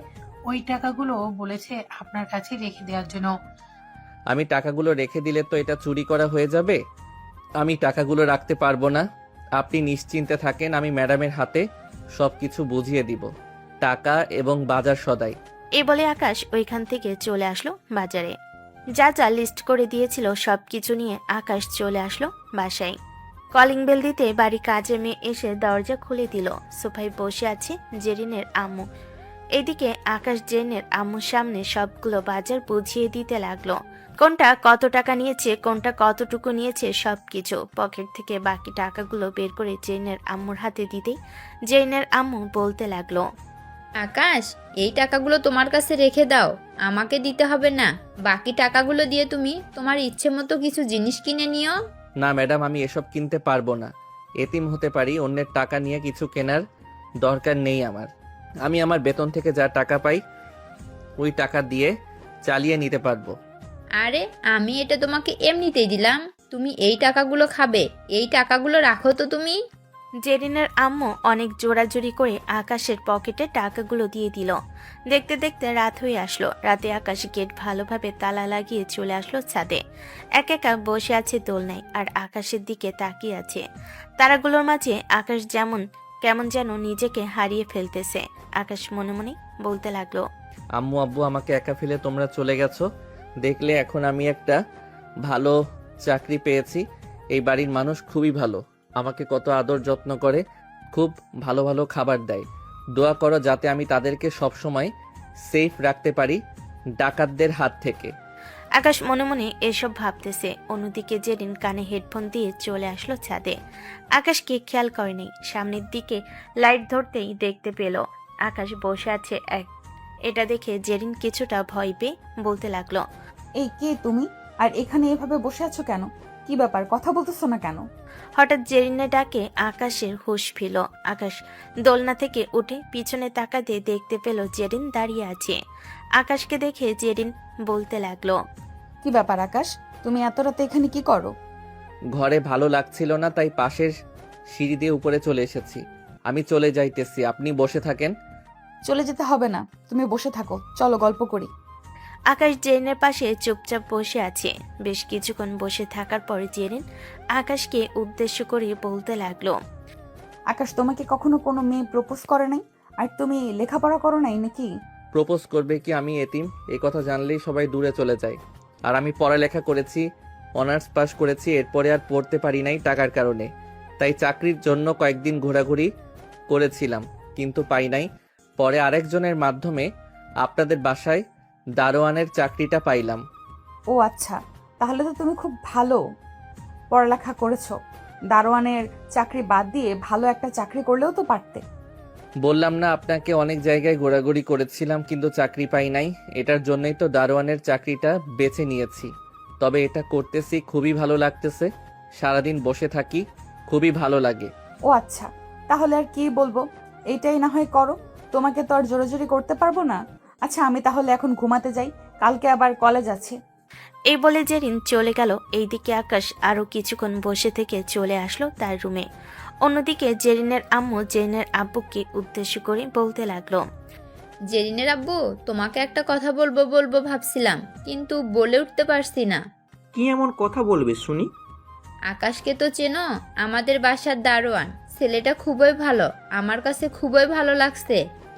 S8: ওই টাকাগুলো বলেছে আপনার কাছে রেখে দেওয়ার জন্য।
S1: আমি টাকাগুলো রেখে দিলে তো এটা চুরি করা হয়ে যাবে। আমি টাকাগুলো রাখতে পারবো না। আপনি নিশ্চিন্তে থাকেন, আমি ম্যাডামের হাতে সবকিছু বুঝিয়ে দিব, টাকা এবং বাজার সদাই।
S3: এই বলে আকাশ ওইখান থেকে চলে আসলো বাজারে। যা যা লিস্ট করে দিয়েছিল সবকিছু নিয়ে আকাশ চলে আসলো বাসায়। কলিং বেল দিতে বাড়ি কাজে মেয়ে এসে দরজা খুলে দিল। সোফায় বসে আছে জেরিনের আম্মু। এদিকে আকাশ জেরিনের আম্মুর সামনে সবগুলো বাজার বুঝিয়ে দিতে লাগলো। কোনটা কত টাকা নিয়েছে, কোনটা কতটুকু নিয়েছে, সবকিছু পকেট থেকে বাকি টাকাগুলো বের করে জেরিনের আম্মুর হাতে দিতেই জেরিনের আম্মু বলতে লাগলো,
S9: আকাশ, এই টাকাগুলো তোমার কাছে রেখে দাও, আমাকে দিতে হবে না। বাকি টাকাগুলো দিয়ে তুমি তোমার ইচ্ছে মতো কিছু জিনিস কিনে নিও।
S1: না ম্যাডাম, আমি এসব কিনতে পারবো না। এতিম হতে পারি, অন্যের টাকা নিয়ে কিছু কেনার দরকার নেই আমার। আমি আমার বেতন থেকে যা টাকা পাই ওই টাকা দিয়ে চালিয়ে নিতে পারবো।
S9: আরে আমি এটা তোমাকে এমনিতেই দিলাম, তুমি এই টাকাগুলো খাবে, এই টাকাগুলো রাখো তো তুমি।
S3: জেরিনের আম্মু অনেক জোরাজোরি করে আকাশের পকেটে টাকাগুলো দিয়ে দিল। দেখতে দেখতে রাত হয়ে আসলো। রাতে আকাশ গেট ভালোভাবে তালা লাগিয়ে চলে আসলো ছাদে। একা বসে আছে দোলনায় আর আকাশের দিকে তাকিয়ে আছে। তারাগুলোর মাঝে আকাশ কেমন যেন নিজেকে হারিয়ে ফেলতেছে। আকাশ মনে মনে বলতে লাগলো।
S1: আম্মু আব্বু আমাকে একা ফেলে তোমরা চলে গেছো। দেখলে এখন আমি একটা ভালো চাকরি পেয়েছি। এই বাড়ির মানুষ খুবই ভালো, আমাকে কত আদর যত্ন করে, খুব ভালো ভালো খাবার দেয়। দোয়া করো যাতে আমি তাদেরকে সবসময় সেফ রাখতে পারি ডাকাতদের হাত থেকে।
S3: আকাশ মনে মনে এসব ভাবতেছে। অন্যদিকে জেরিন কানে হেডফোন দিয়ে চলে আসলো ছাদে। আকাশকে খেয়াল করেনি। সামনের দিকে লাইট ধরতেই দেখতে পেল আকাশ বসে আছে এটা দেখে জেরিন কিছুটা ভয় পেয়ে বলতে লাগলো।
S5: এই কে তুমি? আর এখানে এভাবে বসে আছো কেন? কি ব্যাপার, কথা বলতেছো না কেন?
S3: হঠাৎ জেরিনের ডাকে আকাশের হুঁশ ফিরল। আকাশ দোলনা থেকে উঠে পিছনে তাকাতে দেখতে পেল জেরিন দাঁড়িয়ে আছে। আকাশকে দেখে জেরিন বলতে লাগলো।
S5: কি ব্যাপার আকাশ, তুমি এত রাতে এখানে কি করো?
S1: ঘরে ভালো লাগছিল না, তাই পাশের সিঁড়ি দিয়ে উপরে চলে এসেছি। আমি চলে যাইতেছি, আপনি বসে থাকেন।
S5: চলে যেতে হবে না, তুমি বসে থাকো, চলো গল্প করি।
S3: আকাশ জেরিনের পাশে চুপচাপ বসে আছে। বেশ কিছুক্ষণ বসে থাকার পর জেরিন আকাশকে উদ্দেশ্য করে বলতে লাগলো।
S5: আকাশ, তোমাকে কখনো কোনো মেয়ে প্রপোজ করে নাই? আর তুমি লেখাপড়া করো নাই নাকি?
S1: প্রপোজ করবে কি আমি এতিম, এই কথা জানলেই সবাই দূরে চলে যায়। আর আমি পড়ালেখা করেছি, অনার্স পাস করেছি, এরপরে আর পড়তে পারি নাই টাকার কারণে। তাই চাকরির জন্য কয়েকদিন ঘোরাঘুরি করেছিলাম, কিন্তু পাই নাই। পরে আরেকজনের মাধ্যমে আপনাদের বাসায় দারোয়ানের চাকরিটা পাইলাম।
S5: ও আচ্ছা, তাহলে তো তুমি খুব ভালো পড়ালেখা করেছো। দারোয়ানের চাকরি বাদ দিয়ে ভালো একটা চাকরি করলেও তো পারতে।
S1: বললাম না আপনাকে, অনেক জায়গায় ঘোরাঘুরি করেছিলাম কিন্তু চাকরি পাই নাই। এটার জন্যই তো দারোয়ানের চাকরিটা বেছে নিয়েছি। তবে এটা করতেছি, খুবই ভালো লাগতেছে। সারাদিন বসে থাকি, খুবই ভালো লাগে।
S5: ও আচ্ছা, তাহলে আর কি বলবো, এইটাই না হয় করো। তোমাকে তো আর জোরাজুরি করতে পারবো না। আচ্ছা, আমি তাহলে এখন ঘুমাতে যাই, কালকে আবার কলেজ আছে।
S3: এই বলে জেরিন চলে গেল। এইদিকে আকাশ আরো কিছুক্ষণ বসে থেকে চলে আসলো তার রুমে। অন্যদিকে জেরিনের আম্মু জেরিনের আব্বুকে উদ্দেশ্য করে বলতে লাগলো।
S9: জেরিনের আব্বু, তোমাকে একটা কথা বলবো বলবো ভাবছিলাম, কিন্তু বলে উঠতে পারছি না।
S6: কি এমন কথা বলবে শুনি?
S9: আকাশকে তো চেনো, আমাদের বাসার দারোয়ান। ছেলেটা খুবই ভালো, আমার কাছে খুবই ভালো লাগছে।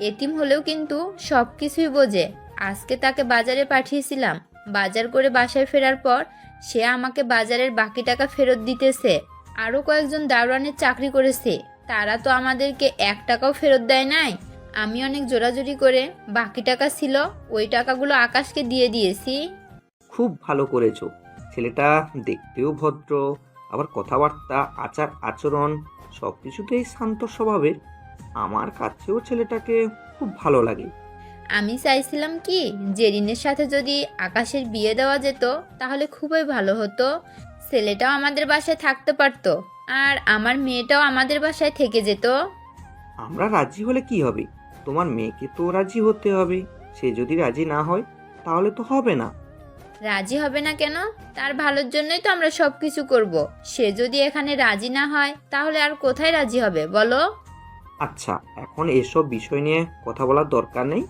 S9: এতিম হলেও কিন্তু সব কিছুই বোঝে। আজকে তাকে বাজারে পাঠিয়েছিলাম, বাজার করে বাসায় ফেরার পর সে আমাকে বাজারের বাকি টাকা ফেরত দিতেছে। আরও কয়েকজন দারোয়ানের চাকরি করেছে, তারা তো আমাদেরকে 1 টাকাও ফেরত দেয় নাই। আমি অনেক জোরাজুরি করে বাকি টাকা ছিল ওই টাকাগুলো আকাশকে দিয়ে দিয়েছি।
S6: খুব ভালো করেছো। ছেলেটা দেখতেও ভদ্র, আবার কথাবার্তা, আচার আচরণ সব কিছুতেই শান্ত স্বভাবের। আমার কাছেও ছেলেটাকে খুব ভালো লাগে।
S9: আমি চাইছিলাম কি, জেরিনের সাথে যদি আকাশের বিয়ে দেওয়া যেত তাহলে খুবই ভালো হতো। ছেলেটাও আমাদের বাসায় থাকতে পারতো, আর আমার মেয়েটাও আমাদের বাসায় থেকে যেত।
S6: আমরা রাজি হলে কি হবে? তোমার মেয়েকে তো রাজি হতে হবে। সে যদি রাজি না হয় তাহলে তো হবে না।
S9: রাজি হবে না কেন? তার ভালোর জন্যই তো আমরা সব কিছু করব। সে যদি এখানে রাজি না হয় তাহলে আর কোথায় রাজি হবে বলো?
S6: আচ্ছা, এখন এসব বিষয় নিয়ে কথা বলার দরকার নেই।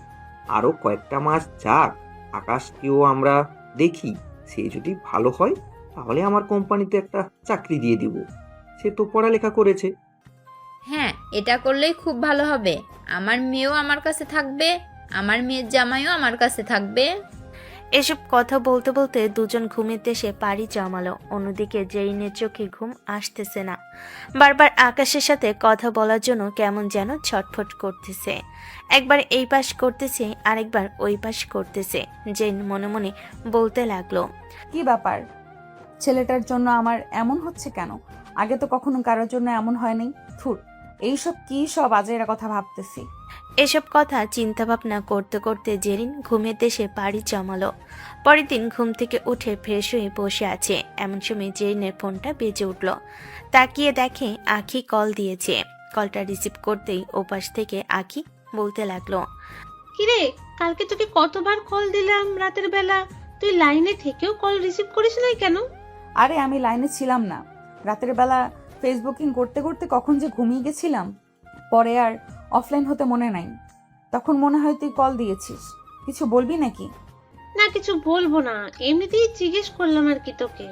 S6: আরও কয়েকটা মাস যাক, আকাশকেও আমরা দেখি। সে যদি ভালো হয় তাহলে আমার কোম্পানিতে একটা চাকরি দিয়ে দিব। সে তো পড়ালেখা করেছে।
S9: হ্যাঁ, এটা করলেই খুব ভালো হবে। আমার মেয়েও আমার কাছে থাকবে, আমার মেয়ের জামাইও আমার কাছে থাকবে।
S3: এসব কথা বলতে বলতে দুজন ঘুমের দেশে পাড়ি জমালো। অন্যদিকে জেরিনের চোখে ঘুম আসতেছে না। বারবার আকাশের সাথে কথা বলার জন্য কেমন যেন ছটফট করতেছে। একবার এই পাশ করতেছে, আরেকবার ওই পাশ করতেছে। জেরিন মনে মনে বলতে লাগলো।
S5: কি ব্যাপার, ছেলেটার জন্য আমার এমন হচ্ছে কেন? আগে তো কখনো কারোর জন্য এমন হয়নি। থুর, এইসব কি সব আজেরা কথা ভাবতেছি।
S3: এসব কথা চিন্তা ভাবনা করতে করতে জেরিন ঘুমের দেশে পাড়ি জমালো। পরের দিন ঘুম থেকে উঠে ফ্রেশ হয়ে বসে আছে। এমন সময় জেরিনের ফোনটা বেজে উঠল। তাকিয়ে দেখে আখি কল দিয়েছে। কলটা রিসিভ করতেই ওপাশ থেকে আখি বলতে লাগলো।
S11: কিরে, কালকে তোকে কতবার কল দিলাম রাতের বেলা, তুই লাইনে থেকেও কল রিসিভ করিস নাই কেন?
S5: আরে আমি লাইনে ছিলাম না, রাতের বেলা ফেসবুকিং করতে করতে কখন যে ঘুমিয়ে গেছিলাম। পরে আর অফলাইন হতে মনে নাই, তখন মনে হয় তুই কল দিয়েছিস। কিছু বলবি নাকি?
S11: না, কিছু বলবো না, এমনিতেই জিজ্ঞেস করলাম আর কি তোকে।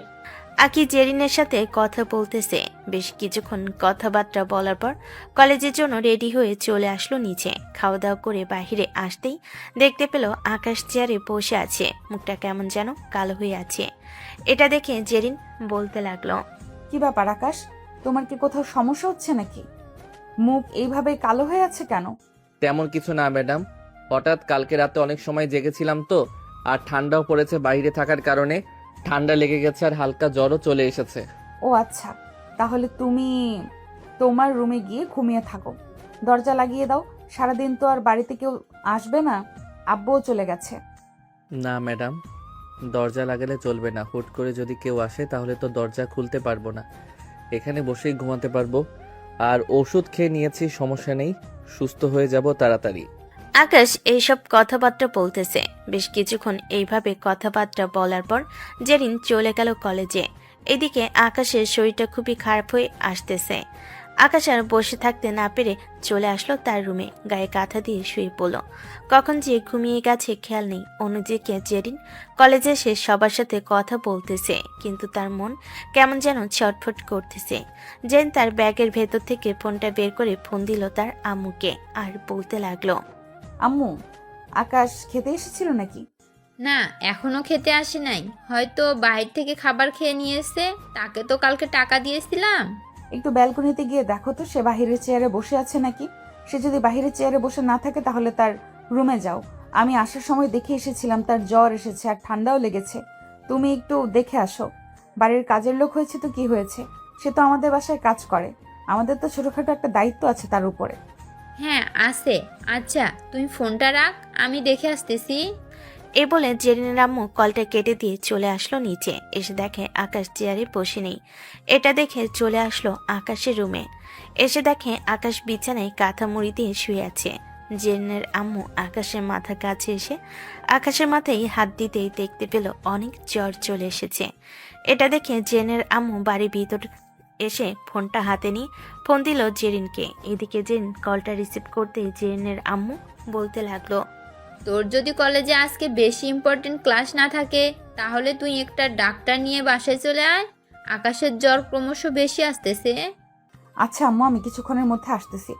S3: আকি জেরিনের সাথে কথা বলতেছে। বেশ কিছুক্ষণ কথাবার্তা বলার পর কলেজের জন্য রেডি হয়ে চলে আসলো নিচে। খাওয়া দাওয়া করে বাইরে আসতেই দেখতে পেল আকাশ চেয়ারে বসে আছে, মুখটা কেমন যেন কালো হয়ে আছে। এটা দেখে জেরিন বলতে লাগলো,
S5: কি ব্যাপার আকাশ, তোমার কি কোথাও সমস্যা হচ্ছে নাকি? মুখ এইভাবে কালো হয়ে আছে কেন?
S1: তেমন কিছু না ম্যাডাম, হঠাৎ কালকে রাতে অনেক সময় জেগেছিলাম তো, আর ঠান্ডাও পড়েছে বাইরে থাকার কারণে, ঠান্ডা লেগে গেছে আর হালকা জ্বরও চলে এসেছে।
S5: ও আচ্ছা, তাহলে তুমি তোমার রুমে গিয়ে ঘুমিয়ে থাকো, দরজা লাগিয়ে দাও। সারাদিন তো আর বাড়িতে কেউ আসবে না, আব্বুও চলে গেছে।
S1: না ম্যাডাম, দরজা লাগালে চলবে না, হুট করে যদি কেউ আসে তাহলে তো দরজা খুলতে পারবো না, এখানে বসেই ঘুমাতে পারবো। আর ওষুধ খেয়ে নিয়েছি, সমস্যা নেই, সুস্থ হয়ে যাব তাড়াতাড়ি।
S3: আকাশ এইসব কথাবার্তা বলতেছে। বেশ কিছুক্ষণ এইভাবে কথাবার্তা বলার পর জেরিন চলে গেল কলেজে। এদিকে আকাশের শরীরটা খুবই খারাপ হয়ে আসতেছে। আকাশ আর বসে থাকতে না পেরে চলে আসলো তার রুমে, গায়ে কাঁথা দিয়ে শুয়ে পড়ল। কখন যে ঘুমিয়ে গেছে খেয়াল নেই। অন্যদিকে জেরিন কলেজে এসে সবার সাথে কথা বলতেছে, কিন্তু তার মন কেমন যেন ছটফট করতেছে। জেরিন তার ব্যাগের ভেতর থেকে ফোনটা বের করে ফোন দিল তার আম্মুকে, আর বলতে লাগলো,
S5: আম্মু, আকাশ খেতে এসেছিল নাকি?
S9: না, এখনো খেতে আসে নাই, হয়তো বাইরে থেকে খাবার খেয়ে নিয়ে এসে। তাকে তো কালকে টাকা দিয়েছিলাম।
S5: একটু ব্যালকনিতে গিয়ে দেখো তো সে বাহিরের চেয়ারে বসে আছে নাকি। সে যদি বাহিরের চেয়ারে বসে না থাকে তাহলে তার রুমে যাও। আমি আসার সময় দেখে এসেছিলাম তার জ্বর এসেছে আর ঠান্ডাও লেগেছে। তুমি একটু দেখে আসো। বাড়ির কাজের লোক হয়েছে তো কি হয়েছে, সে তো আমাদের বাসায় কাজ করে, আমাদের তো ছোটখাটো একটা দায়িত্ব আছে তার উপরে।
S9: হ্যাঁ আছে। আচ্ছা তুমি ফোনটা রাখ, আমি দেখে আসতেছি।
S3: এই বলে জেরিনের আম্মু কলটা কেটে দিয়ে চলে আসলো নিচে। এসে দেখে আকাশ চেয়ারে বসে নেই। এটা দেখে চলে আসলো আকাশের রুমে। এসে দেখে আকাশ বিছানায় কাঁথা মুড়ি দিয়ে শুয়ে আছে। জেরিনের আম্মু আকাশের মাথা কাছে এসে আকাশের মাথায় হাত দিতেই দেখতে পেল অনেক জ্বর চলে এসেছে। এটা দেখে জেরিনের আম্মু বাড়ির ভিতর এসে ফোনটা হাতে নিয়ে ফোন দিল জেরিনকে। এদিকে জেরিন কলটা রিসিভ করতে জেরিনের আম্মু বলতে লাগলো,
S9: তোর যদি কলেজে আজকে বেশি ইম্পর্টেন্ট ক্লাস না থাকে তাহলে তুই একটা ডাক্তার নিয়ে বাসায় চলে আয়, আকাশের জ্বর ক্রমশ বেশি আসতেছে।
S5: আচ্ছা আম্মু, আমি কিছুক্ষণের মধ্যে আসতেছি।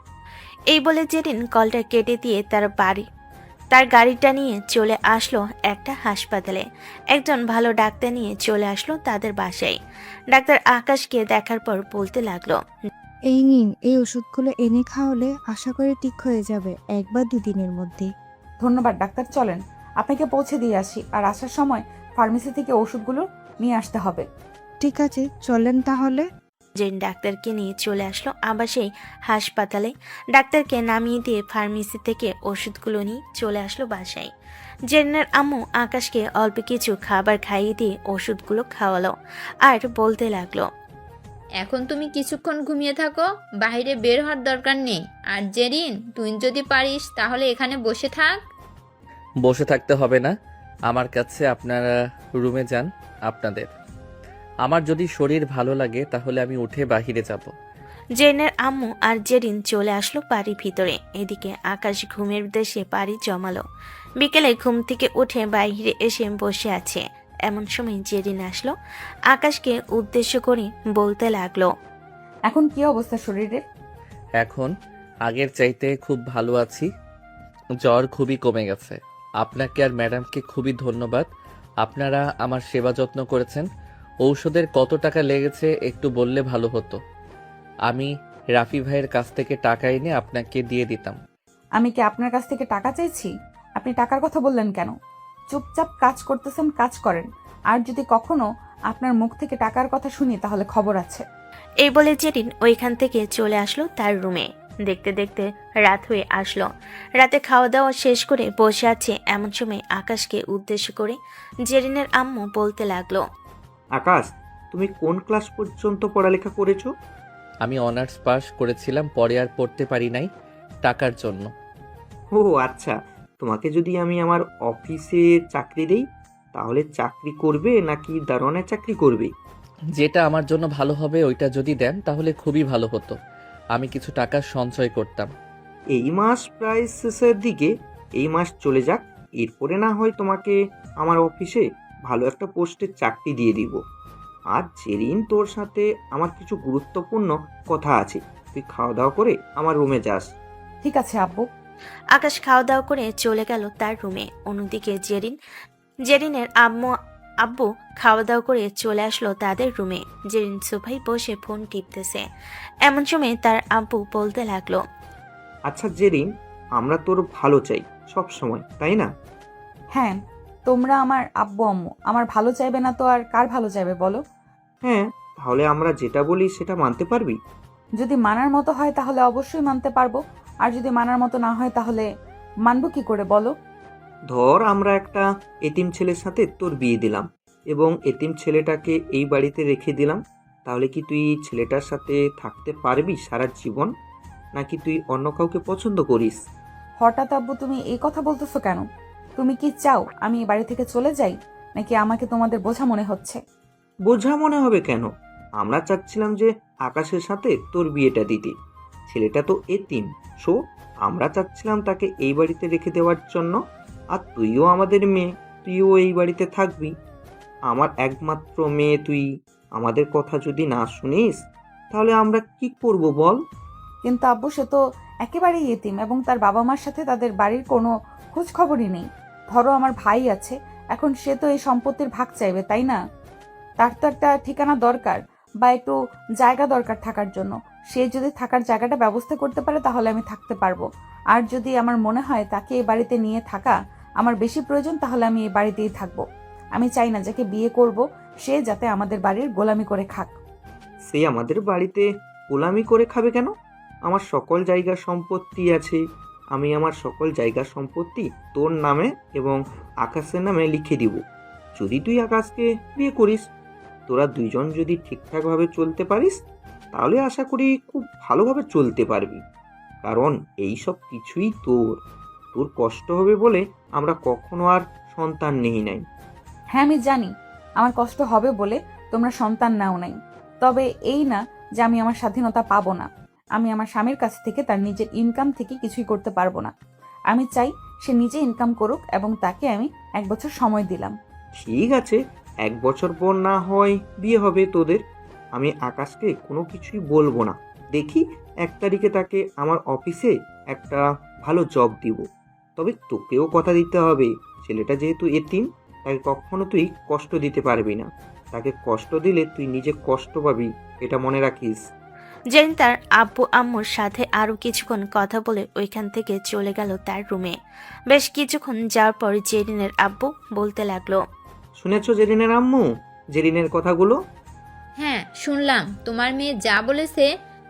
S3: এই বলে জেরিন কলটা কেটে দিয়ে তার গাড়িটা নিয়ে চলে আসলো একটা হাসপাতালে। একজন ভালো ডাক্তার নিয়ে চলে আসলো তাদের বাসায়। ডাক্তার আকাশকে দেখার পর বলতে লাগলো,
S12: এই নিন, এই ওষুধগুলো এনে খাওয়ালে আশা করি ঠিক হয়ে যাবে 1 বা 2 দিনের মধ্যে।
S5: ধন্যবাদ ডাক্তার, চলেন আপনাকে পৌঁছে দিয়ে আসি, আর আসার সময় ফার্মেসি থেকে ওষুধগুলো নিয়ে আসতে হবে।
S12: ঠিক আছে, চলেন তাহলে।
S3: জেরিন ডাক্তারকে নিয়ে চলে আসলো আবার সেই হাসপাতালে। ডাক্তারকে নামিয়ে দিয়ে ফার্মেসি থেকে ওষুধগুলো নিয়ে চলে আসলো বাসায়। জেরিনের আম্মু আকাশকে অল্প কিছু খাবার খাইয়ে দিয়ে ওষুধগুলো খাওয়ালো আর বলতে লাগলো,
S9: এখন তুমি কিছুক্ষণ ঘুমিয়ে থাকো, বাইরে বের হওয়ার দরকার নেই। আর জেরিন, তুই যদি পারিস তাহলে এখানে বসে থাক।
S1: বসে থাকতে হবে না আমার কাছে, আপনারা রুমে যান আপনাদের। আমার যদি শরীর ভালো লাগে তাহলে আমি উঠে বাহিরে যাব।
S3: জেরিনের আম্মু আর জেরিন চলে আসলো বাড়ির ভিতরে। এদিকে আকাশ ঘুমের দেশে বাড়ি জমালো। বিকেলে ঘুম থেকে উঠে বাইরে এসে বসে আছে। এমন সময় জেরিন আসলো, আকাশকে উদ্দেশ্য করে বলতে লাগলো,
S5: এখন কি অবস্থা শরীরের?
S1: এখন আগের চাইতে খুব ভালো আছি, জ্বর খুবই কমে গেছে। আপনাকে আর ম্যাডামকে খুবই ধন্যবাদ, আপনারা আমার সেবা যত্ন করেছেন। ঔষধের কত টাকা লেগেছে একটু বললে ভালো হতো, আমি রাফি ভাইয়ের কাছ থেকে টাকা এনে আপনাকে দিয়ে দিতাম।
S5: আমি কি আপনার কাছ থেকে টাকা চাইছি? আপনি টাকার কথা বললেন কেন? চুপচাপ কাজ করতেছেন, কাজ করেন। আর যদি কখনো আপনার মুখ থেকে টাকার কথা শুনি তাহলে খবর আছে।
S3: এই বলে জেরিন ওইখান থেকে চলে আসলো তার রুমে। দেখতে দেখতে রাত হয়ে আসলো। রাতে খাওয়া দাওয়া শেষ করে বসে আছে। এমন সময় আকাশকে উদ্দেশ্য করে জেরিনের আম্মু বলতে লাগলো,
S6: আকাশ, তুমি কোন ক্লাস পর্যন্ত পড়ালেখা করেছো?
S1: আমি অনার্স পাস করেছিলাম, পরে আর পড়তে পারি নাই টাকার জন্য।
S6: ও আচ্ছা, তোমাকে যদি আমি আমার অফিসে চাকরি দেই তাহলে চাকরি করবে নাকি দারোয়ানের চাকরি করবে?
S1: যেটা আমার জন্য ভালো হবে ওইটা যদি দেন তাহলে খুবই ভালো হতো, আমি কিছু টাকা সঞ্চয় করতাম।
S6: এই মাস প্রায় শেষের দিকে, এই মাস চলে যাক, এরপরে না হয় তোমাকে আমার অফিসে ভালো একটা পোস্টে চাকরি দিয়ে দিব। আর জেরিন, তোর সাথে আমার কিছু গুরুত্বপূর্ণ কথা আছে। তুই খাওয়া দাওয়া করে আমার রুমে যাস।
S5: ঠিক আছে আব্বু।
S3: আকাশ খাওয়া দাওয়া করে চলে গেল তার রুমে। অন্যদিকে জেরিনের আব্বু খাওয়া দাওয়া করে চলে আসলো তাদের রুমে। জেরিন সোফায় বসে ফোন টিপতেছে। এমন সময় তার আব্বু বলতে লাগলো,
S6: আচ্ছা জেরিন, আমরা তোর ভালো চাই সব সময়, তাই না?
S5: হ্যাঁ, তোমরা আমার আব্বু আম্মু, আমার ভালো চাইবে না তো আর কার ভালো চাইবে বলো?
S6: হ্যাঁ, তাহলে আমরা যেটা বলি সেটা মানতে পারবি?
S5: যদি মানার মতো হয় তাহলে অবশ্যই মানতে পারবো, আর যদি মানার মতো না হয় তাহলে মানবো কি করে বলো?
S6: ধর আমরা একটা এতিম ছেলের সাথে তোর বিয়ে দিলাম এবং এতিম ছেলেটাকে এই বাড়িতে রেখে দিলাম, তাহলে কি তুই ছেলেটার সাথে থাকতে পারবি সারা জীবন, নাকি তুই অন্য কাউকে পছন্দ করিস?
S5: হঠাৎ আব্বু তুমি এই কথা বলতেছো কেন? তুমি কি চাও আমি এই বাড়ি থেকে চলে যাই, নাকি আমাকে তোমাদের বোঝা মনে হচ্ছে?
S6: বোঝা মনে হবে কেন? আমরা চাচ্ছিলাম যে আকাশের সাথে তোর বিয়েটা দিতে। ছেলেটা তো এতিম, সো আমরা চাচ্ছিলাম তাকে এই বাড়িতে রেখে দেওয়ার জন্য। আর তুইও আমাদের মেয়ে, তুইও এই বাড়িতে থাকবি। আমার একমাত্র মেয়ে তুই। আমাদের কথা যদি না শুনিস তাহলে আমরা কি করব বল?
S5: কিন্তু আব্বু সে তো একেবারেই এতিম এবং তার বাবা মার সাথে তাদের বাড়ির কোনো খোঁজ খবরই নেই। ধরো আমার ভাই আছে, এখন সে তো এই সম্পত্তির ভাগ চাইবে, তাই না? তার তো একটা ঠিকানা দরকার বা একটু জায়গা দরকার থাকার জন্য। সে যদি থাকার জায়গাটা ব্যবস্থা করতে পারে তাহলে আমি থাকতে পারবো। আর যদি আমার মনে হয় তাকে এই বাড়িতে নিয়ে থাকা আমার বেশি প্রয়োজন, তাহলে আমি এই বাড়িতেই থাকবো। আমি চাই না যাকে বিয়ে করব সে যাতে আমাদের বাড়ির গোলামি করে খাক।
S6: সে আমাদের বাড়িতে গোলামি করে খাবে কেন? আমার সকল জায়গা সম্পত্তি আছে। আমি আমার সকল জায়গা সম্পত্তি তোর নামে এবং আকাশের নামে লিখে দিব যদি তুই আকাশকে বিয়ে করিস। তোরা দুইজন যদি ঠিকঠাকভাবে চলতে পারিস তাহলে আশা করি খুব ভালোভাবে চলতে পারবি। কারণ এই সব কিছুই তোর কষ্ট হবে বলে আমরা কখনো আর সন্তান নেই নাই।
S5: হ্যাঁ আমি জানি আমার কষ্ট হবে বলে তোমরা সন্তান নাও নাই, তবে এই না যে আমি আমার স্বাধীনতা পাবো না। আমি আমার স্বামীর কাছ থেকে তার নিজের ইনকাম থেকে কিছুই করতে পারবো না। আমি চাই সে নিজে ইনকাম করুক এবং তাকে আমি 1 বছর সময় দিলাম।
S6: ঠিক আছে, 1 বছর পর না হয় বিয়ে হবে তোদের। আমি আকাশকে কোনো কিছুই বলবো না। দেখি 1 তারিখে তাকে আমার অফিসে একটা ভালো জব দিব। তবে তোকেও কথা দিতে হবে, ছেলেটা যেহেতু এতিম তাকে কখনো তুই কষ্ট দিতে পারবি না। তাকে কষ্ট দিলে তুই নিজে কষ্ট পাবি, এটা মনে রাখিস।
S3: জেরিন তার আব্বু আম্মুর সাথে আরো কিছুক্ষণ কথা বলে ওইখান থেকে চলে গেল তার রুমে। বেশ কিছুক্ষণ যাওয়ার পর জেরিনের আব্বু বলতে লাগলো,
S6: শুনেছ জেরিনের আম্মু জেরিনের কথাগুলো?
S9: হ্যাঁ শুনলাম, তোমার মেয়ে যা বলেছে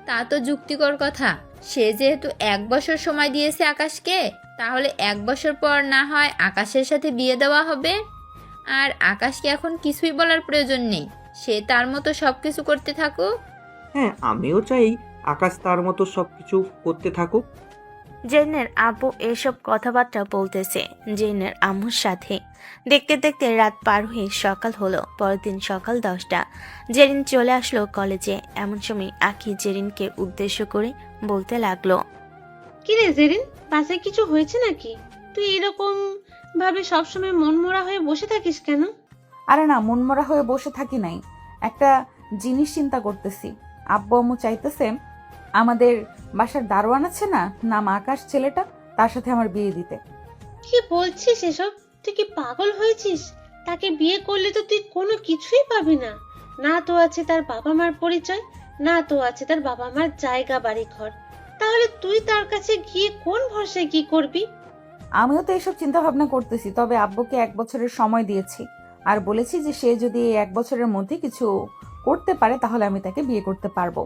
S9: তা তো যুক্তিকর কথা। সে যেহেতু 1 বছর সময় দিয়েছে আকাশকে, তাহলে 1 বছর পর না হয় আকাশের সাথে বিয়ে দেওয়া হবে। আর আকাশকে এখন কিছুই বলার প্রয়োজন নেই, সে তার মতো সব কিছু করতে থাকুক।
S6: হ্যাঁ, আমিও চাই আকাশ তার মতো সবকিছু করতে থাকুক।
S3: জেরিনের আব্বু এসব কথাবার্তা বলতেছে জেরিনের আম্মুর সাথে। দেখতে দেখতে রাত পার হয়ে সকাল হলো। পরের দিন সকাল 10টা। জেরিন চলে আসলো কলেজে। এমন সময় আখি জেরিনকে উদ্দেশ্য করে বলতে লাগলো,
S11: কি রে জেরিন, বাসায় কিছু হয়েছে নাকি? তুই এরকম ভাবে সবসময় মনমরা হয়ে বসে থাকিস কেন?
S5: আরে না, মনমরা হয়ে বসে থাকি নাই, একটা জিনিস চিন্তা করতেছি। আব্বু আম্মু চাইতেছে আমাদের বাসার দারোয়ান আছে না, নাম আকাশ ছেলেটা, তার সাথে আমার বিয়ে দিতে।
S11: কি বলছিস এসব? তুই কি পাগল হয়েছিস? তাকে বিয়ে করলে তো তুই কোনো কিছুই পাবি না। না তো আছে তার বাবা মার পরিচয়, না তো আছে তার বাবা মার জায়গা বাড়ি ঘর। তাহলে তুই তার কাছে গিয়ে কোন ভরসায় কি করবি?
S5: আমিও তো এসব চিন্তা ভাবনা করতেছি, তবে আব্বুকে 1 বছরের সময় দিয়েছি আর বলেছি যে সে যদি এই 1 বছরের মধ্যে কিছু করতে পারে তাহলে আমি তাকে বিয়ে করতে পারবো।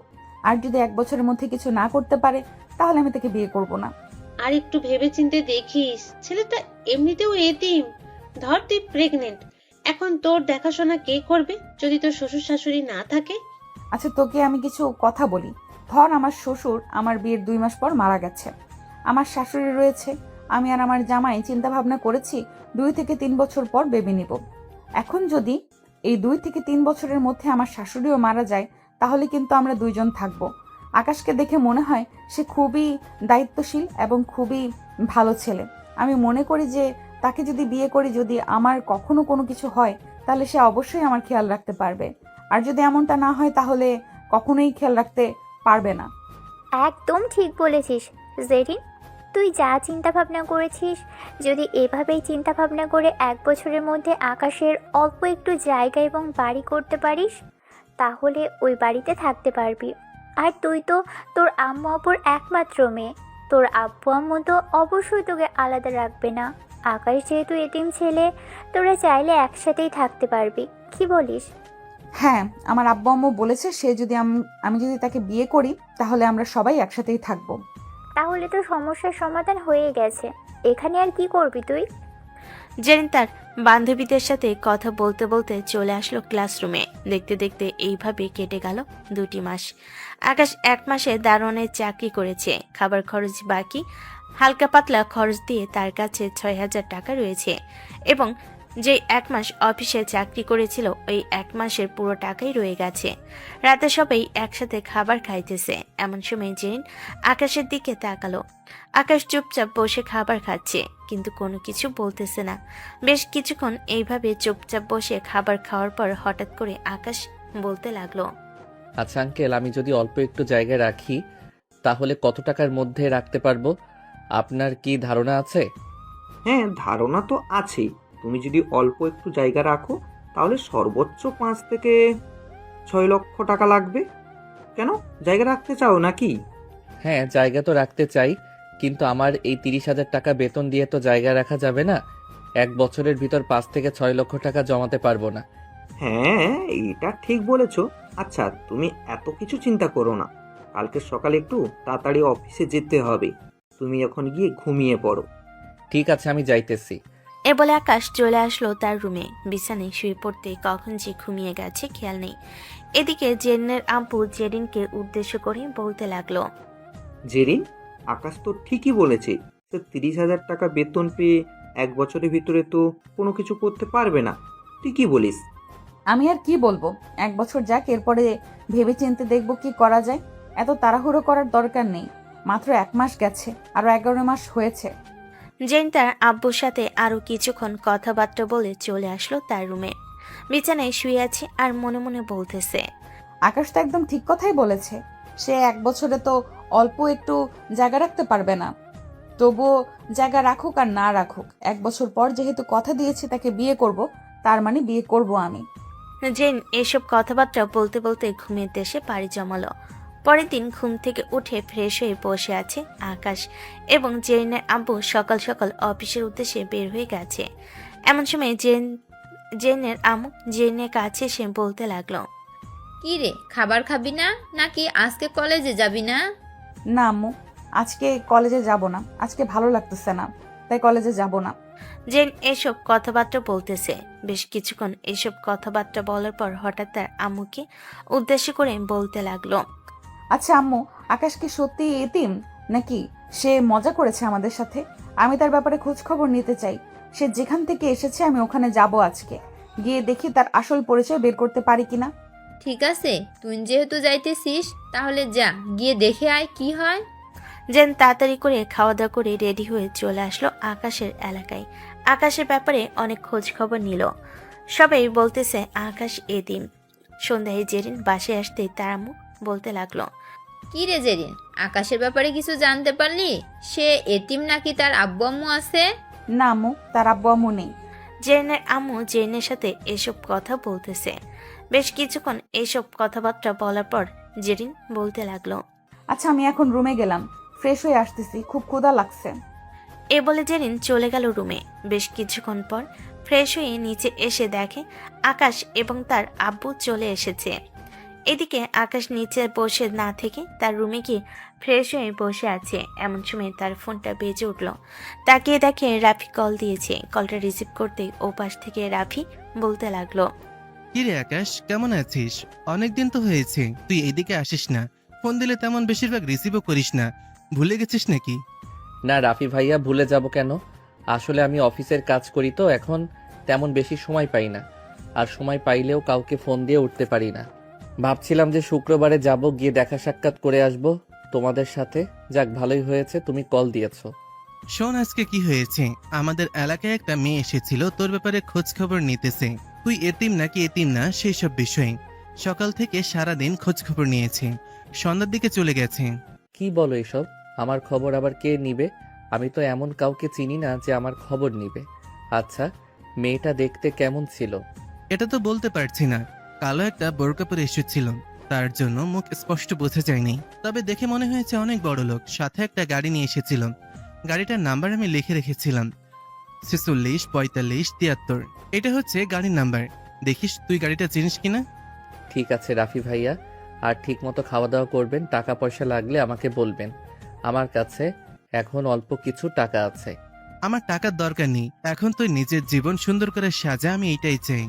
S5: আর যদি 1 বছরের মধ্যে কিছু না করতে পারে তাহলে আমি তাকে বিয়ে করব না।
S11: আর একটু ভেবেচিন্তে দেখিস, ছেলেটা এমনিতেও এতিম। ধর তুই প্রেগনেন্ট, এখন তোর দেখাশোনা কে করবে যদি তোর শ্বশুর শাশুড়ি না থাকে?
S5: আচ্ছা তোকে আমি কিছু কথা বলি। ধর আমার শ্বশুর আমার বিয়ের 2 মাস পর মারা গেছে, আমার শাশুড়ি রয়েছে, আমি আর আমার জামাই চিন্তা ভাবনা করেছি 2 থেকে 3 বছর পর বেবি নিব। এখন যদি এই 2 থেকে 3 বছরের মধ্যে আমার শাশুড়িও মারা যায় তাহলে কিন্তু আমরা 2 জন থাকবো। আকাশকে দেখে মনে হয় সে খুবই দায়িত্বশীল এবং খুবই ভালো ছেলে। আমি মনে করি যে তাকে যদি বিয়ে করি, যদি আমার কখনো কোনো কিছু হয় তাহলে সে অবশ্যই আমার খেয়াল রাখতে পারবে। আর যদি এমনটা না হয় তাহলে কখনোই খেয়াল রাখতে পারবে না।
S13: একদম ঠিক বলেছিস জেরিন, তুই যা চিন্তা ভাবনা করেছিস, যদি এভাবেই চিন্তা ভাবনা করে 1 বছরের মধ্যে আকাশের অল্প একটু জায়গা এবং বাড়ি করতে পারিস, তাহলে ওই বাড়িতে থাকতে পারবি। আর তুই তো তোর আম্মু আব্বুর একমাত্র মেয়ে, তোর আব্বু আম্মু তো অবশ্যই তোকে আলাদা রাখবে না। আকাশ যেহেতু এতিম ছেলে, তোরা চাইলে একসাথেই থাকতে পারবি, কি বলিস?
S5: হ্যাঁ, আমার আব্বু আম্মু বলেছে সে যদি আমি যদি তাকে বিয়ে করি তাহলে আমরা সবাই একসাথেই থাকবো।
S13: তাহলে তো সমস্যার সমাধান হয়ে গেছে, এখানে আর কি করবি তুই?
S3: জেরিন তার বান্ধবীদের সাথে কথা বলতে বলতে চলে আসলো ক্লাসরুমে। দেখতে দেখতে এইভাবে কেটে গেল 2টি মাস। আকাশ 1 মাসে দারোয়ানের চাকরি করেছে, খাবার খরচ বাকি, হালকা পাতলা খরচ দিয়ে তার কাছে 6,000 টাকা রয়েছে এবং যে 1 মাস অফিসে চাকরি করেছিল ওই 1 মাসের পুরো টাকাই রয়ে গেছে। রাতে সবাই একসাথে খাবার খাইতেছে, এমন সময় জেরিন আকাশের দিকে তাকালো। আকাশ চুপচাপ বসে খাবার খাচ্ছে, কিন্তু কোনো কিছু বলতেছে না। বেশ কিছুক্ষণ এইভাবে চুপচাপ বসে খাবার খাওয়ার পর হঠাৎ করে আকাশ বলতে লাগলো,
S1: আচ্ছা আঙ্কেল, আমি যদি অল্প একটু জায়গায় রাখি তাহলে কত টাকার মধ্যে রাখতে পারবো? আপনার কি ধারণা আছে?
S6: হ্যাঁ, ধারণা তো আছে। তুমি যদি অল্প একটু জায়গা রাখো তাহলে সর্বোচ্চ 5 থেকে 6 লক্ষ টাকা লাগবে। কেন, জায়গা রাখতে চাও নাকি?
S1: হ্যাঁ, জায়গা তো রাখতে চাই, কিন্তু আমার এই 30,000 টাকা বেতন দিয়ে তো জায়গা রাখা যাবে না। 1 বছরের ভিতর 5 থেকে 6 লক্ষ টাকা জমাতে পারবো না।
S6: হ্যাঁ, এটা ঠিক বলেছো। আচ্ছা, তুমি এত কিছু চিন্তা করো না। কালকে সকালে একটু তাড়াতাড়ি অফিসে যেতে হবে। তুমি এখন গিয়ে ঘুমিয়ে পড়ো।
S1: ঠিক আছে, আমি যাইতেছি।
S3: এ বলে আকাশ চলে আসলো তার রুমে। বিছানায় শুয়ে পড়তে কখন যে ঘুমিয়ে গেছে খেয়াল নেই। এদিকে জেরিনের আব্বু জেরিনকে উদ্দেশ্য করে বলতে লাগলো,
S6: জেরিন, আকাশ তো ঠিকই বলেছে। সে 30,000 টাকা বেতন পেয়ে 1 বছরের ভিতরে তো কোনো কিছু করতে পারবে না। তুই কি বলিস?
S5: আমি আর কি বলবো, 1 বছর যাক, এরপরে ভেবে চিন্তে দেখবো কি করা যায়। এত তাড়াহুড়ো করার দরকার নেই। মাত্র 1 মাস গেছে, আরো 11 মাস হয়েছে।
S3: জেরিন তার আব্বুর সাথে আরো কিছুক্ষণ কথাবার্তা বলে চলে আসলো তার রুমে। বিছানায় শুয়ে আছে আর মনে মনে বলতেছে,
S5: আকাশ তো একদম ঠিক কথাই বলেছে। সে 1 বছরে তো অল্প একটু জায়গা রাখতে পারবে না। তবুও জায়গা রাখুক আর না রাখুক, 1 বছর পর যেহেতু কথা দিয়েছে তাকে বিয়ে করব, তার মানে বিয়ে করব আমি।
S3: জেন এসব কথাবার্তা বলতে বলতে ঘুমের দেশে পাড়ি জমালো। পরের দিন ঘুম থেকে উঠে ফ্রেশ হয়ে বসে আছে আকাশ এবং জেরিনের আব্বু সকাল সকাল অফিসের উদ্দেশ্যে বের হয়ে গেছে। এমন সময় জেনের আম্মু জেরিনের কাছে এসে বলতে লাগলো,
S9: কি রে, খাবার খাবি না নাকি আজকে কলেজে যাবি না?
S5: না আম্মু, আজকে কলেজে যাব না। আজকে ভালো লাগতেছে না, তাই কলেজে যাব না।
S3: জেন এসব কথাবার্তা বলতেছে। বেশ কিছুক্ষণ এসব কথাবার্তা বলার পর হঠাৎ তার আম্মুকে উদ্দেশ্য করে বলতে লাগলো,
S5: আচ্ছা আম্মু, আকাশ কি সত্যি এতিম নাকি সে মজা করেছে আমাদের সাথে? আমি তার ব্যাপারে খোঁজ খবর নিতে চাই। সে যেখান থেকে এসেছে আমি ওখানে যাব আজকে, গিয়ে দেখি তার আসল পরিচয় বের করতে পারি কিনা।
S9: ঠিক আছে, তুই যেহেতু যাইতেছিস তাহলে যা, গিয়ে দেখে আয় কি হয়।
S3: জেন তাড়াতাড়ি করে খাওয়া দাওয়া করে রেডি হয়ে চলে আসলো আকাশের এলাকায়। আকাশের ব্যাপারে অনেক খোঁজ খবর নিল। সবাই বলতেছে আকাশ এতিম। সন্ধ্যায় জেরিন বাসায় আসতে তার আম্মু বলতে লাগলো,
S9: কি রে জেরিন, আকাশের ব্যাপারে কিছু জানতে পারলি? সে এতিম নাকি তার আব্বু আম্মু আছে?
S5: না আম্মু, তার আব্বু আম্মু নেই।
S3: জেরিনের আম্মু জেরিনের সাথে এসব কথা বলতেছে। বেশ কিছুক্ষণ এইসব কথাবার্তা বলার পর জেরিন বলতে লাগলো,
S5: আচ্ছা আমি এখন রুমে গেলাম, ফ্রেশ হয়ে আসতেছি, খুব ক্ষুধা লাগছে।
S3: এ বলে জেরিন চলে গেল রুমে। বেশ কিছুক্ষণ পর ফ্রেশ হয়ে নিচে এসে দেখে আকাশ এবং তার আব্বু চলে এসেছে। এদিকে আকাশ নিচে বসে না থেকে তার রুমে গিয়ে ফ্রেশ হয়ে বসে আছে। এমন সময় তার ফোনটা বেজে উঠল। তাকিয়ে দেখে রাফি কল দিয়েছে। কলটা রিসিভ করতে ওপাশ থেকে রাফি বলতে লাগলো,
S2: কিরে আকাশ, কেমন আছিস? অনেকদিন তো হয়েছে, তুই এদিকে আসিস না। ফোন দিলে তেমন বেশিরভাগ রিসিভও করিস না। ভুলে গেছিস নাকি?
S1: না রাফি ভাইয়া, ভুলে যাব কেন? আসলে আমি অফিসের কাজ করি তো এখন তেমন বেশি সময় পাই না, আর সময় পাইলেও কাউকে ফোন দিয়ে উঠতে পারি না। ভাবছিলাম যে শুক্রবারে যাব, গিয়ে দেখা সাক্ষাৎ করে আসব তোমাদের সাথে। যাক, ভালোই হয়েছে তুমি কল দিয়েছো।
S2: শোন, আজকে কি হয়েছে, আমাদের এলাকায় একটা মেয়ে এসেছিল তোর ব্যাপারে খোঁজ খবর নিতেছে। তুই এতিম নাকি এতিম না সেই সব বিষয়ে। সকাল থেকে সারাদিন খোঁজখবর নিয়েছে, সন্ধ্যার দিকে চলে গেছে।
S1: কি বলো এসব? আমার খবর আবার কে নিবে? আমি তো এমন কাউকে চিনি না যে আমার খবর নিবে। আচ্ছা, মেয়েটা দেখতে কেমন ছিল?
S2: এটা তো বলতে পারছি না, কালো একটা বোরকা পরে এসেছিল, তার জন্য মুখ স্পষ্ট বোঝা যায়নি, তবে দেখে মনে হয়েছে অনেক বড় লোক। সাথে একটা গাড়ি নিয়ে এসেছিল, গাড়িটার নাম্বার আমি লিখে রেখেছিলাম 46 45 73। এটা হচ্ছে গাড়ির নাম্বার। দেখিস তুই গাড়িটা চিনিস কিনা।
S1: ঠিক আছে রাফি ভাইয়া, আর ঠিক মতো খাওয়া দাওয়া করবেন। টাকা পয়সা লাগলে আমাকে বলবেন, আমার কাছে এখন অল্প কিছু টাকা আছে।
S2: আমার টাকার দরকার নেই, এখন তুই নিজের জীবন সুন্দর করে সাজা, আমি এইটাই চাই।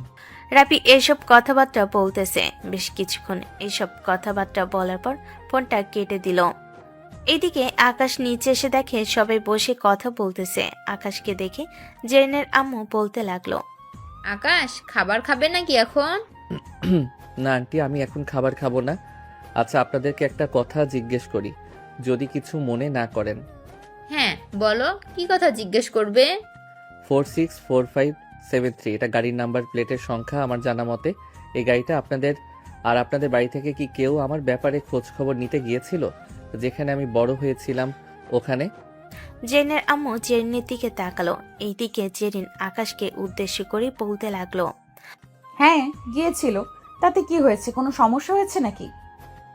S3: রাফি এসব কথাবার্তা বলতেছে। বেশ কিছুক্ষণ এইসব কথাবার্তা বলার পর ফোনটা কেটে দিল। এদিকে আকাশ নিচে এসে দেখে সবাই বসে কথা বলতেছে। আকাশকে দেখে জেরিনের আম্মু বলতে লাগলো,
S9: আকাশ, খাবার খাবে নাকি এখন?
S1: না আন্টি, আমি এখন খাবার খাবো না। আচ্ছা, আপনাদেরকে একটা কথা জিজ্ঞেস করি, যদি কিছু মনে না করেন।
S9: হ্যাঁ বলো, কি কথা জিজ্ঞেস করবে?
S1: 464573 এটা গাড়ির নাম্বার প্লেটের সংখ্যা। আমার জানা মতে এই গাড়িটা আপনাদের। আর আপনাদের বাড়ি থেকে কি কেউ আমার ব্যাপারে খোঁজ খবর নিতে গিয়েছিল? যেখানে আমি বড় হয়েছিলাম ওখানে?
S3: জেরিনের আম্মু জেরিনের দিকে তাকালো। এইদিকে জেরিন আকাশকে উদ্দেশ্য করে বলতে লাগলো,
S5: হ্যাঁ গিয়েছিল, তাতে কি হয়েছে? কোনো সমস্যা হয়েছে নাকি?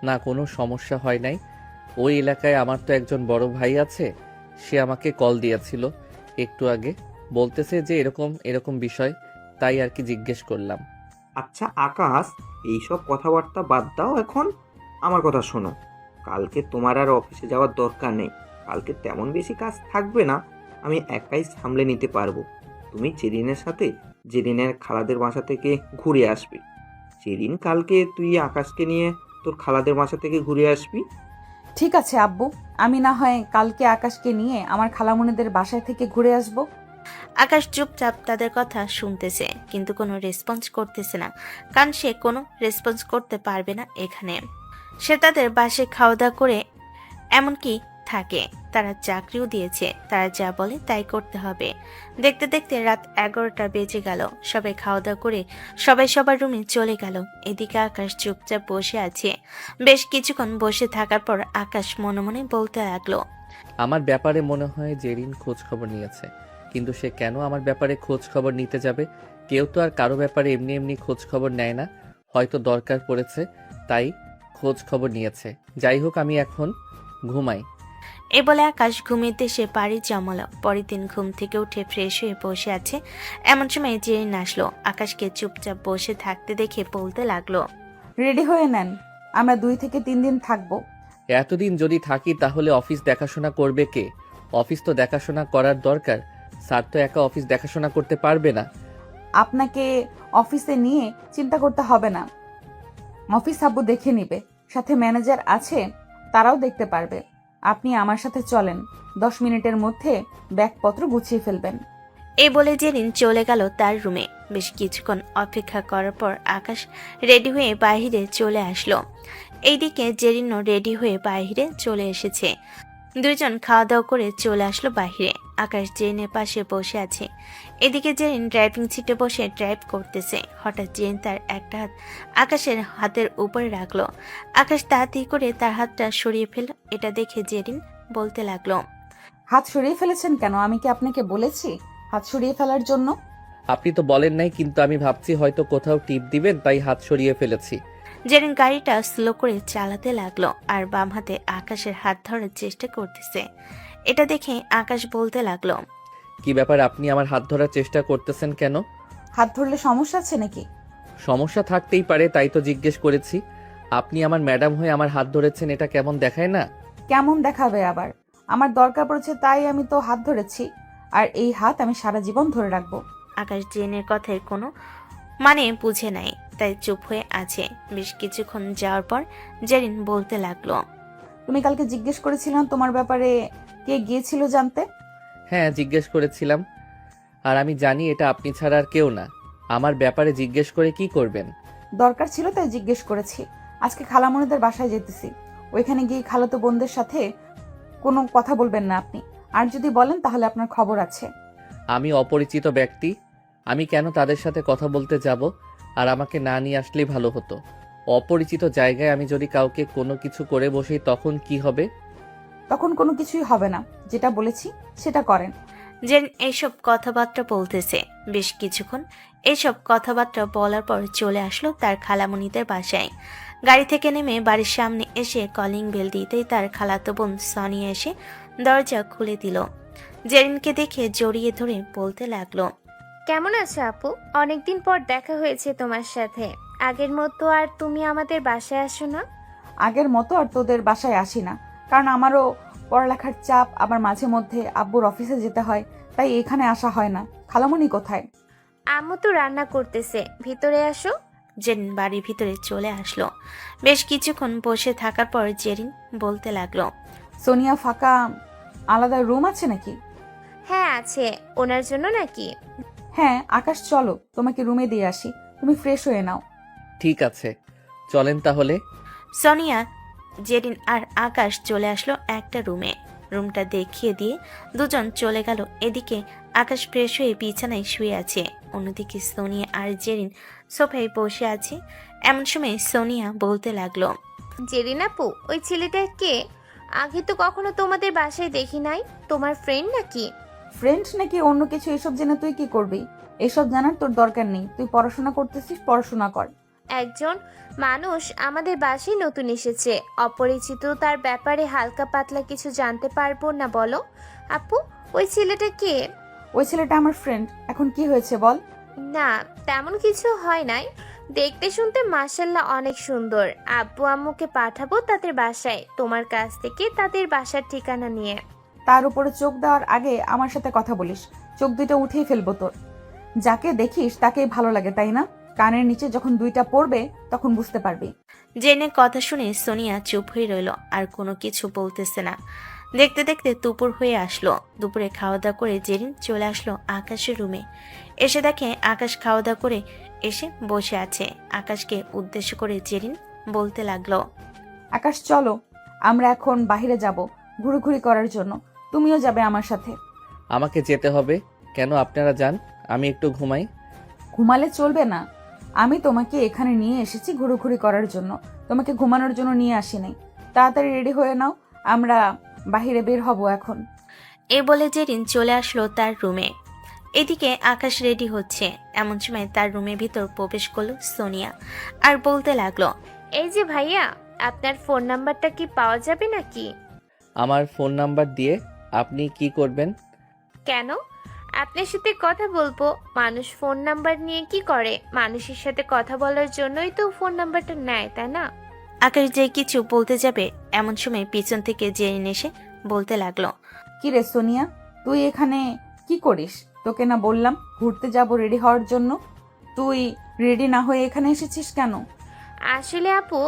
S1: না, কোনো সমস্যা হয় নাই। ওই এলাকায় আমার তো একজন বড় ভাই আছে, সে আমাকে কল দিয়েছিল একটু আগে, বলতেছে যে এরকম এরকম বিষয়, তাই আর কি জিজ্ঞেস করলাম।
S6: আচ্ছা আকাশ, এইসব কথাবার্তা বাদ দাও এখন। আমার কথা শোনো, কালকে তোমার আর অফিসে যাওয়ার দরকার নেই। কালকে তেমন বেশি কাজ থাকবে না, আমি একাই সামলে নিতে পারবো। তুমি জেরিনের সাথে জেরিনের খালাদের বাসা থেকে ঘুরে আসবে। জেরিন কালকে তুই আকাশকে নিয়ে তোর খালাদের বাসা থেকে ঘুরে আসবি।
S5: ঠিক আছে আব্বু, আমি না হয় কালকে আকাশকে নিয়ে আমার খালামণিদের বাসায় থেকে ঘুরে আসব।
S3: আকাশ চুপচাপ তাদের কথা শুনতেছে, কিন্তু কোনো রেসপন্স করতেছে না, কারণ সে কোনো রেসপন্স করতে পারবে না এখানে। সে তাদের বাসায় খাওয়া দাওয়া করে এমনকি থাকে, তারা চাকরিও দিয়েছে, তারা যা বলে তাই করতে হবে। দেখতে দেখতে রাত 11টা বেজে গেল। সবাই খাওয়া দাওয়া করে সবাই সবার রুমে চলে গেল। এদিকে আকাশ চুপচাপ বসে আছে। বেশ কিছুক্ষণ বসে থাকার পর আকাশ মনে মনে বলতে লাগলো,
S1: আমার ব্যাপারে মনে হয় জেরিন খোঁজ খবর নিয়েছে, কিন্তু সে কেন আমার ব্যাপারে খোঁজ খবর নিতে যাবে? কেউ তো আর কারো ব্যাপারে এমনি এমনি খোঁজ খবর নেয় না, হয়তো দরকার পড়েছে তাই খোঁজ খবর নিয়েছে। যাই হোক, আমি এখন ঘুমাই।
S3: এ বলে আকাশ ঘুমিয়ে সে বাড়ি জমালো। পরের দিন ঘুম থেকে উঠে ফ্রেশ হয়ে বসে আছে, এমন সময় জেরিন আসলো। আকাশকে চুপচাপ বসে থাকতে দেখে বলতে লাগলো,
S5: রেডি হয়ে নেন, আমরা 2 থেকে 3 দিন থাকবো।
S1: এতদিন যদি থাকি তাহলে অফিস দেখাশোনা করবে কে? অফিস তো দেখাশোনা করার দরকার, স্যার তো একা অফিস দেখাশোনা করতে পারবে না।
S5: আপনাকে অফিসে নিয়ে চিন্তা করতে হবে না, অফিস আব্বু দেখে নিবে, সাথে ম্যানেজার আছে, তারাও দেখতে পারবে। আপনি আমার সাথে চলেন, 10 মিনিটের মধ্যে ব্যাগপত্র গুছিয়ে ফেলবেন।
S3: এই বলে জেরিন চলে গেল তার রুমে। বেশ কিছুক্ষণ অপেক্ষা করার পর আকাশ রেডি হয়ে বাইরে চলে আসলো। এইদিকে জেরিনও রেডি হয়ে বাইরে চলে এসেছে। দুইজন খাওয়া দাওয়া করে চলে আসলো বাইরে। আকাশ জেরিনের পাশে বসে আছে। এদিকে জেরিন ড্রাইভিং সিটে বসে ড্রাইভ করতেছে। হঠাৎ জেরিন তার একটা হাত আকাশের হাতের উপরে রাখলো। আকাশ তাড়াতাড়ি করে তার হাতটা সরিয়ে ফেল। এটা দেখে জেরিন বলতে লাগলো,
S5: হাত সরিয়ে ফেলেছেন কেন? আমি কি আপনাকে বলেছি হাত সরিয়ে ফেলার জন্য?
S1: আপনি তো বলেন নাই, কিন্তু আমি ভাবছি হয়তো কোথাও টিপ দিবেন তাই হাত সরিয়ে ফেলেছি।
S3: জেরিন গাড়িটা স্লো করে চালাতে লাগলো আর বাম হাতে আকাশের হাত ধরার চেষ্টা করতেছে। এটা দেখে আকাশ বলতে লাগলো,
S1: কি ব্যাপার, আপনি আমার হাত ধরার চেষ্টা করতেছেন কেন?
S5: হাত ধরলে সমস্যা আছে নাকি?
S1: সমস্যা থাকতেই পারে, তাই তো জিজ্ঞেস করেছি। আপনি আমার ম্যাডাম হয়ে আমার হাত ধরেছেন, এটা কেমন দেখায় না?
S5: কেমন দেখাবে আবার? আমার দরকার পড়েছে তাই আমি তো হাত ধরেছি, আর এই হাত আমি সারা জীবন ধরে রাখবো।
S3: আকাশ জেরিনের কথায় কোনো মানে বুঝে নাই, তাই চুপ হয়ে আছে। বেশ কিছুক্ষণ যাওয়ার পর জেরিন বলতে লাগলো,
S5: তুমি কালকে জিজ্ঞেস করেছিলাম তোমার ব্যাপারে কে গিয়েছিল জানতে?
S1: হ্যাঁ, জিজ্ঞেস করেছিলাম, আর আমি জানি এটা আপনি ছাড়া আর কেউ না। আমার ব্যাপারে জিজ্ঞেস করে কি করবেন?
S5: দরকার ছিল তাই জিজ্ঞেস করেছি। আজকে খালামণিদের বাসায় যেতেছি, ওইখানে গিয়ে খালাতো বোনদের সাথে কোনো কথা বলবেন না আপনি, আর যদি বলেন তাহলে আপনার খবর আছে।
S1: আমি অপরিচিত ব্যক্তি, আমি কেন তাদের সাথে কথা বলতে যাব? আর আমাকে না নিয়ে আসলেই ভালো হতো। অপরিচিত জায়গায় আমি যদি কাউকে কোনো কিছু করে বসি তখন কি হবে?
S5: তখন কোনো কিছুই হবে না, যেটা বলেছি সেটা করেন।
S3: জেরিন এইসব কথাবার্তা বলতেছে। বেশ কিছুক্ষণ এইসব কথাবার্তা বলার পর চলে আসলো তার খালামণিদের বাসায়। গাড়ি থেকে নেমে বাড়ির সামনে এসে কলিং বেল দিতেই তার খালাতো বোন সনিয়া এসে দরজা খুলে দিল। জেরিনকে দেখে জড়িয়ে ধরে বলতে লাগলো,
S13: কেমন আছো আপু? অনেকদিন পর দেখা হয়েছে তোমার সাথে। আগের মতো আর তুমি আমাদের বাসায় আসো না?
S5: আগের মতো আর তোদের বাসায় আসি না, কারণ আমারও পড়ালেখার চাপ, আবার মাঝে মধ্যে আব্বুর অফিসে যেতে হয়, তাই এখানে আসা হয় না। খালামণি কোথায়?
S13: আম্মু তো রান্না করতেছে, ভিতরে আসো।
S3: জেরিন বাড়ির ভিতরে চলে আসলো। বেশ কিছুক্ষণ বসে থাকার পর জেরিন বলতে লাগলো,
S5: সোনিয়া, ফাঁকা আলাদা রুম আছে নাকি?
S13: হ্যাঁ আছে। ওনার জন্য নাকি?
S5: হ্যাঁ, আকাশ চলো তোমাকে রুমে দিয়ে আসি, তুমি ফ্রেশ হয়ে নাও।
S1: ঠিক আছে, চলেন তাহলে।
S3: সোনিয়া, জেরিন আর আকাশ চলে আসলো একটা রুমে। রুমটা দেখিয়ে দিয়ে দুজন চলে গেল। এদিকে আকাশ ফ্রেশ হয়ে বিছানায় শুয়ে আছে, অন্যদিকে সোনিয়া আর জেরিন সোফায় বসে আছে। এমন সময় সোনিয়া বলতে লাগলো,
S13: জেরিন আপু, ওই ছেলেটা কে? আগে তো কখনো তোমাদের বাসায় দেখি নাই। তোমার ফ্রেন্ড নাকি?
S5: ফ্রেন্ড নাকি অন্য কিছু, এসব জেনে তুই কি করবি? এসব জানার তোর দরকার নেই। তুই পড়াশোনা করতেছিস, পড়াশোনা কর।
S13: একজন মানুষ আমাদের বাসায় নতুন এসেছে, অপরিচিত, তার ব্যাপারে হালকা পাতলা কিছু জানতে পারবো না বলো? আপু, ওই ছেলেটা কে?
S5: ওই ছেলেটা আমার ফ্রেন্ড। এখন কি হয়েছে বল?
S13: না, তেমন কিছু হয় নাই। দেখতে শুনতে মাশাল্লাহ অনেক সুন্দর। আব্বু আম্মুকে পাঠাবো তাদের বাসায়, তোমার কাছ থেকে তাদের বাসার ঠিকানা নিয়ে।
S5: তার উপরে চোখ দেওয়ার আগে আমার সাথে কথা বলিস, চোখ দুইটা উঠেই ফেলবো তোর। যাকে দেখিস তাকেই ভালো লাগে, তাই না? কানের নিচে যখন দুইটা পড়বে তখন বুঝতে পারবি।
S3: জেনের কথা শুনে সোনিয়া চুপ হয়ে রইল, আর কোনো কিছু বলতেছে না। দেখতে দেখতে দুপুর হয়ে আসলো। দুপুরে খাওয়া দাওয়া করে জেরিন চলে আসলো আকাশের রুমে। এসে দেখে আকাশ খাওয়া দাওয়া করে এসে বসে আছে। আকাশকে উদ্দেশ্য করে জেরিন বলতে লাগলো,
S5: আকাশ চলো, আমরা এখন বাইরে যাব ঘুরঘুরি করার জন্য। তুমিও যাবে আমার সাথে।
S1: আমাকে যেতে হবে কেন? আপনারা যান, আমি একটু ঘুমাই।
S5: ঘুমালে চলবে না। আমি তোমাকে এখানে নিয়ে এসেছি ঘুরঘুরি করার জন্য, তোমাকে ঘুমানোর জন্য নিয়ে আসি নাই। তাড়াতাড়ি রেডি হয়ে নাও, আমরা বাহিরে বের হব এখন।
S3: এ বলে জেরিন চলে আসলো তার রুমে। এদিকে আকাশ রেডি হচ্ছে। এমন সময় তার রুমের ভিতর প্রবেশ করলো সোনিয়া আর বলতে লাগলো,
S13: এই যে ভাইয়া, আপনার ফোন নাম্বারটা কি পাওয়া যাবে নাকি?
S1: আমার ফোন নাম্বার দিয়ে আপনি কি করবেন?
S13: কেন? আপনার সাথে কথা বলবো। মানুষ ফোন নাম্বার নিয়ে কি করে? মানুষের সাথে কথা বলার জন্যই তো ফোন নাম্বারটা নেয়, তাই না?
S3: আকাশ যে কিছু বলতে যাবে এমন সময় পিছন থেকে জেরিন এসে বলতে লাগলো,
S5: কি রে সোনিয়া, তুই এখানে কি করিস? তোকে না বললাম ঘুরতে যাব রেডি হওয়ার জন্য? তুই রেডি না হয়ে এখানে এসেছিস কেন?
S13: আসলে আপু,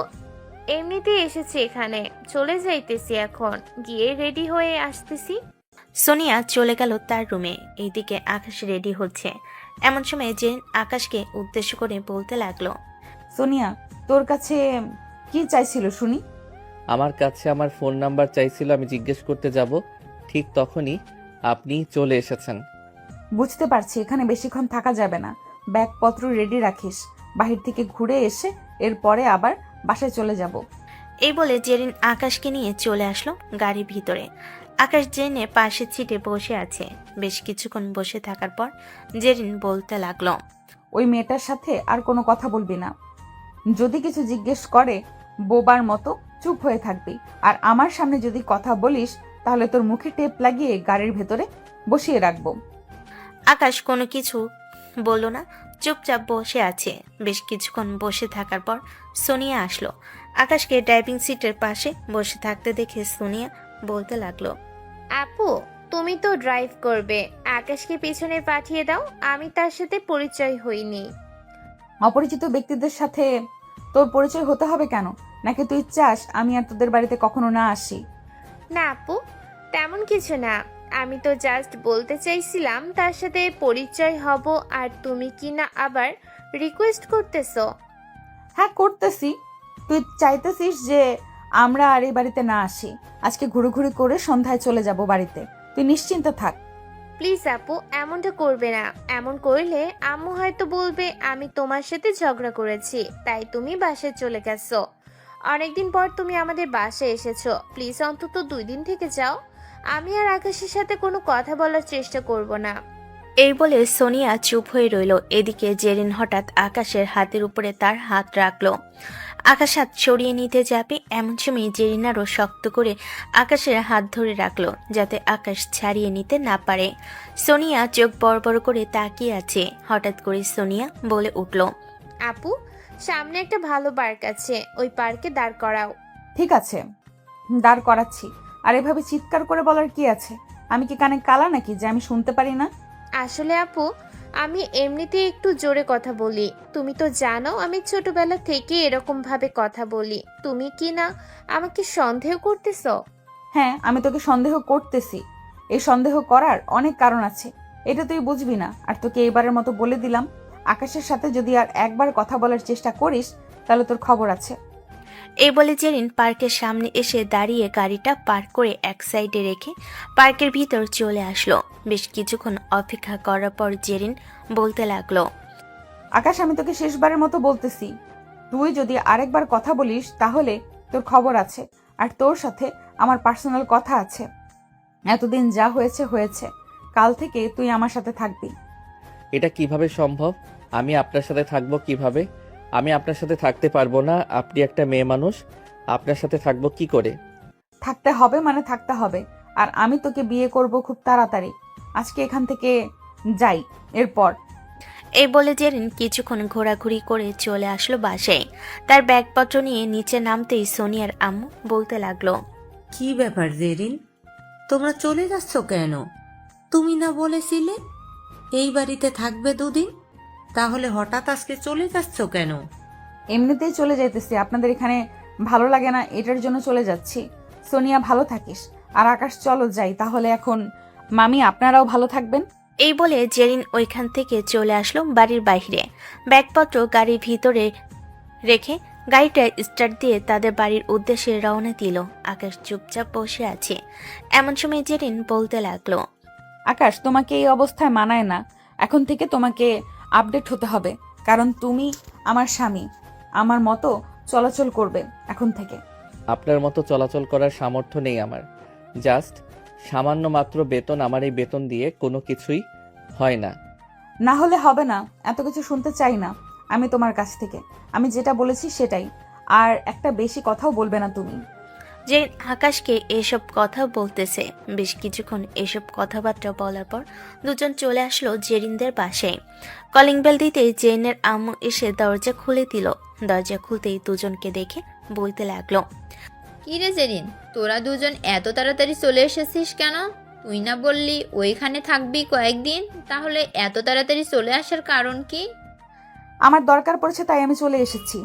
S13: এমনিতেই এসেছি এখানে, চলে যাইতেছি, এখন গিয়ে রেডি হয়ে আসতেছি।
S3: সোনিয়া চলে গেল তার রুমে। এইদিকে আকাশ রেডি হচ্ছে। এমন সময় জেরিন আকাশকে উদ্দেশ্য করে বলতে লাগলো,
S5: সোনিয়া, তোর কাছে কি চাইছিল শুনি?
S1: আমার কাছে আমার ফোন নাম্বার চাইছিল, আমি জিজ্ঞেস করতে যাব, ঠিক তখনই আপনি চলে এসেছেন।
S5: বুঝতে পারছি এখানে বেশিক্ষণ থাকা যাবে না। ব্যাগপত্র রেডি রাখিস, বাহির থেকে ঘুরে এসে এরপরে আবার বাসায় চলে যাব।
S3: এই বলে জেরিন আকাশকে নিয়ে চলে আসলো গাড়ির ভিতরে। আকাশ জেরিনের পাশের সিটে বসে আছে। বেশ কিছুক্ষণ বসে থাকার পর জেরিন বলতে লাগলো,
S5: ওই মেয়েটার সাথে আর কোনো কথা বলবি না। যদি কিছু জিজ্ঞেস করে বোবার মতো চুপ হয়ে থাকবি, আর আমার সামনে যদি কথা বলিস তাহলে তোর মুখে টেপ লাগিয়ে গাড়ির ভেতরে বসিয়ে রাখবো।
S3: আকাশ কোনো কিছু বলল না, চুপচাপ বসে আছে। বেশ কিছুক্ষণ বসে থাকার পর সোনিয়া আসলো। আকাশকে ড্রাইভিং সিটের পাশে বসে থাকতে দেখে সোনিয়া বলতে লাগলো,
S13: আপু, তুমি তো ড্রাইভ করবে, আকাশকে পিছনে পাঠিয়ে দাও, আমি তার সাথে পরিচয় হইনি।
S5: অপরিচিত ব্যক্তিদের সাথে তোর পরিচয় হতে হবে কেন? নাকি তুই চাস আমি আর তোদের বাড়িতে কখনো না আসি?
S13: না আপু, তেমন কিছু না। আমি তো জাস্ট বলতে চাইছিলাম তার সাথে পরিচয় হব, আর তুমি কি না আবার রিকোয়েস্ট করতেছো?
S5: হ্যাঁ করতেছি। তুই চাইতেছিস যে আমরা আর এই বাড়িতে না আসি। আজকে ঘুরঘুরি করে সন্ধ্যায় চলে যাব বাড়িতে। তুই নিশ্চিন্তে থাক।
S3: প্লিজ আপু, এমনটা করবে না। এমন করলে আম্মু হয়তো বলবে আমি তোমার সাথে ঝগড়া করেছি, তাই তুমি বাসায় চলে গেছো। অনেকদিন পর তুমি আমাদের বাসায় এসেছো, প্লিজ অন্তত 2 দিন থেকে যাও। আমি আর আকাশের সাথে কোনো কথা বলার চেষ্টা করব না। এই বলে সোনিয়া চুপ হয়ে রইল। এদিকে জেরিন হঠাৎ আকাশের হাতের উপরে তার হাত রাখলো। আকাশ হাত সরিয়ে নিতে যাবে, এমন সময় জেরিন আরও শক্ত করে আকাশের হাত ধরে রাখলো, যাতে আকাশ ছাড়িয়ে নিতে না পারে। সোনিয়া চোখ বড় বড় করে তাকিয়ে আছে। হঠাৎ করে সোনিয়া বলে উঠল, আপু, সামনে একটা ভালো পার্ক আছে, ওই পার্কে দাঁড় করাও।
S5: ঠিক আছে, দাঁড় করাচ্ছি। আর এভাবে চিৎকার করে বলার কি আছে? আমি কি কানে কালা নাকি যে আমি শুনতে পারি না?
S3: আসলে আপু, আমি এমনিতে একটু জোরে কথা বলি। তুমি তো জানো আমি ছোটবেলা থেকে এরকম ভাবে কথা বলি। তুমি কি না আমাকে সন্দেহ করতেছো?
S5: হ্যাঁ, আমি তোকে সন্দেহ করতেছি। এই সন্দেহ করার অনেক কারণ আছে, এটা তুই বুঝবি না। আর তোকে এবারের মতো বলে দিলাম, আকাশের সাথে যদি আর একবার কথা বলার চেষ্টা করিস তাহলে তোর খবর আছে।
S3: এই বলে জেরিন পার্কের সামনে এসে দাঁড়িয়ে গাড়িটা পার্ক করে এক সাইডে রেখে পার্কের ভিতর চলে আসলো। বেশ কিছুক্ষণ অপেক্ষা করার পর জেরিন বলতে লাগলো,
S5: আকাশ, আমি তোকে শেষবারের মতো বলতেছি, তুই যদি আরেকবার কথা বলিস তাহলে তোর খবর আছে। আর তোর সাথে আমার পার্সোনাল কথা আছে। এতদিন যা হয়েছে হয়েছে, কাল থেকে তুই আমার সাথে থাকবি।
S1: এটা কিভাবে সম্ভব? আমি আপনার সাথে থাকবো কিভাবে? আমি আপনার সাথে থাকতে পারবো না। আপনি একটা মেয়ে মানুষ, আপনার সাথে থাকবো কি করে?
S5: থাকতে হবে মানে থাকতে হবে। আর আমি তোকে বিয়ে করব খুব তাড়াতাড়ি। আজকে এখান থেকে যাই। এরপর
S3: এই বলে জেরিন কিছুক্ষণ ঘোরাঘুরি করে চলে আসলো বাসায়। তার ব্যাগপত্র নিয়ে নিচে নামতেই সোনিয়ার আম্মু বলতে লাগলো,
S14: কি ব্যাপার জেরিন, তোমরা চলে যাচ্ছ কেন? তুমি না বলেছিলে এই বাড়িতে থাকবে 2 দিন, তাহলে হঠাৎ আজকে চলে যাচ্ছ কেন?
S5: এমনিতেই চলে যাইতেছি, আপনাদের এখানে ভালো লাগে না এটার জন্য চলে যাচ্ছি। সোনিয়া, ভালো থাকিস। আর আকাশ, চলো যাই তাহলে এখন। মামি, আপনারাও ভালো থাকবেন।
S3: এই বলে জেরিন ওইখান থেকে চলে আসলো বাড়ির বাইরে। ব্যাগপত্র গাড়ির ভিতরে রেখে গাড়িটা স্টার্ট দিয়ে তাদের বাড়ির উদ্দেশ্যে রওনা দিল। আকাশ চুপচাপ বসে আছে। এমন সময় জেরিন বলতে লাগলো,
S5: আকাশ, তোমাকে এই অবস্থায় মানায় না। এখন থেকে তোমাকে আপডেট হতে হবে, কারণ তুমি আমার স্বামী। আমার মতো চলাচল করবে এখন থেকে।
S1: আপনার মতো চলাচল করার সামর্থ্য নেই আমার। জাস্ট সামান্য মাত্র বেতন, আমার এই বেতন দিয়ে কোনো কিছুই হয় না।
S5: না হলে হবে না, এত কিছু শুনতে চাই না আমি তোমার কাছ থেকে। আমি যেটা বলেছি সেটাই। আর একটা বেশি কথাও বলবে না তুমি।
S3: যে আকাশকে এসব কথা বলতেছে। বেশ কিছুক্ষণ এসব কথাবার্তা বলার পর দুজন চলে আসলো জেরিনদের বাসায়। কলিং বেল দিতেই জেরিনের আম্মু এসে দরজা খুলে দিল। দরজা খুলতেই দুজনকে দেখে বলতে লাগলো,
S9: কি রে জেরিন, তোরা দুজন এত তাড়াতাড়ি চলে এসেছিস কেন? তুই না বললি ওইখানে থাকবি কয়েকদিন, তাহলে এত তাড়াতাড়ি চলে আসার কারণ কি?
S5: আমার দরকার পড়েছে তাই আমি চলে এসেছি।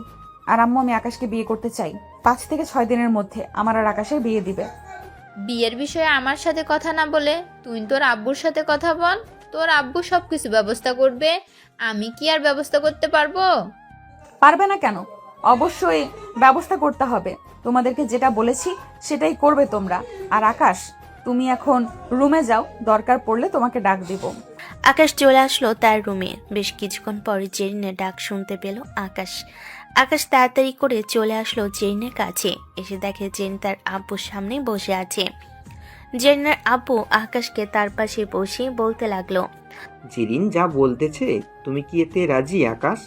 S5: আর আম্মু, আমি আকাশকে বিয়ে করতে চাই। 5 থেকে 6 দিনের মধ্যে আমার আর আকাশের বিয়ে দিবে।
S9: বিয়ের বিষয়ে আমার সাথে কথা না বলে তুই তোর আব্বুর সাথে কথা বল। তোর আব্বু সব কিছু ব্যবস্থা করবে, আমি কি আর ব্যবস্থা করতে পারবো?
S5: পারবে না কেন? অবশ্যই ব্যবস্থা করতে হবে। তোমাদেরকে যেটা বলেছি সেটাই করবে তোমরা। আর আকাশ, তুমি এখন রুমে যাও, দরকার পড়লে তোমাকে ডাক দিব।
S3: আকাশ চলে আসলো তার রুমে। বেশ কিছুক্ষণ পর জেরিনের ডাক শুনতে পেল আকাশ। আকাশ তাড়াতাড়ি করে চলে আসলো জেরিনের কাছে। এসে দেখে জেরিন তার আব্বুর সামনে বসে আছে। জেরিনের আব্বু আকাশকে তার পাশে বসে বলতে লাগলো,
S6: জিরিন যা বলতেছে তুমি কি এতে রাজি আকাশ?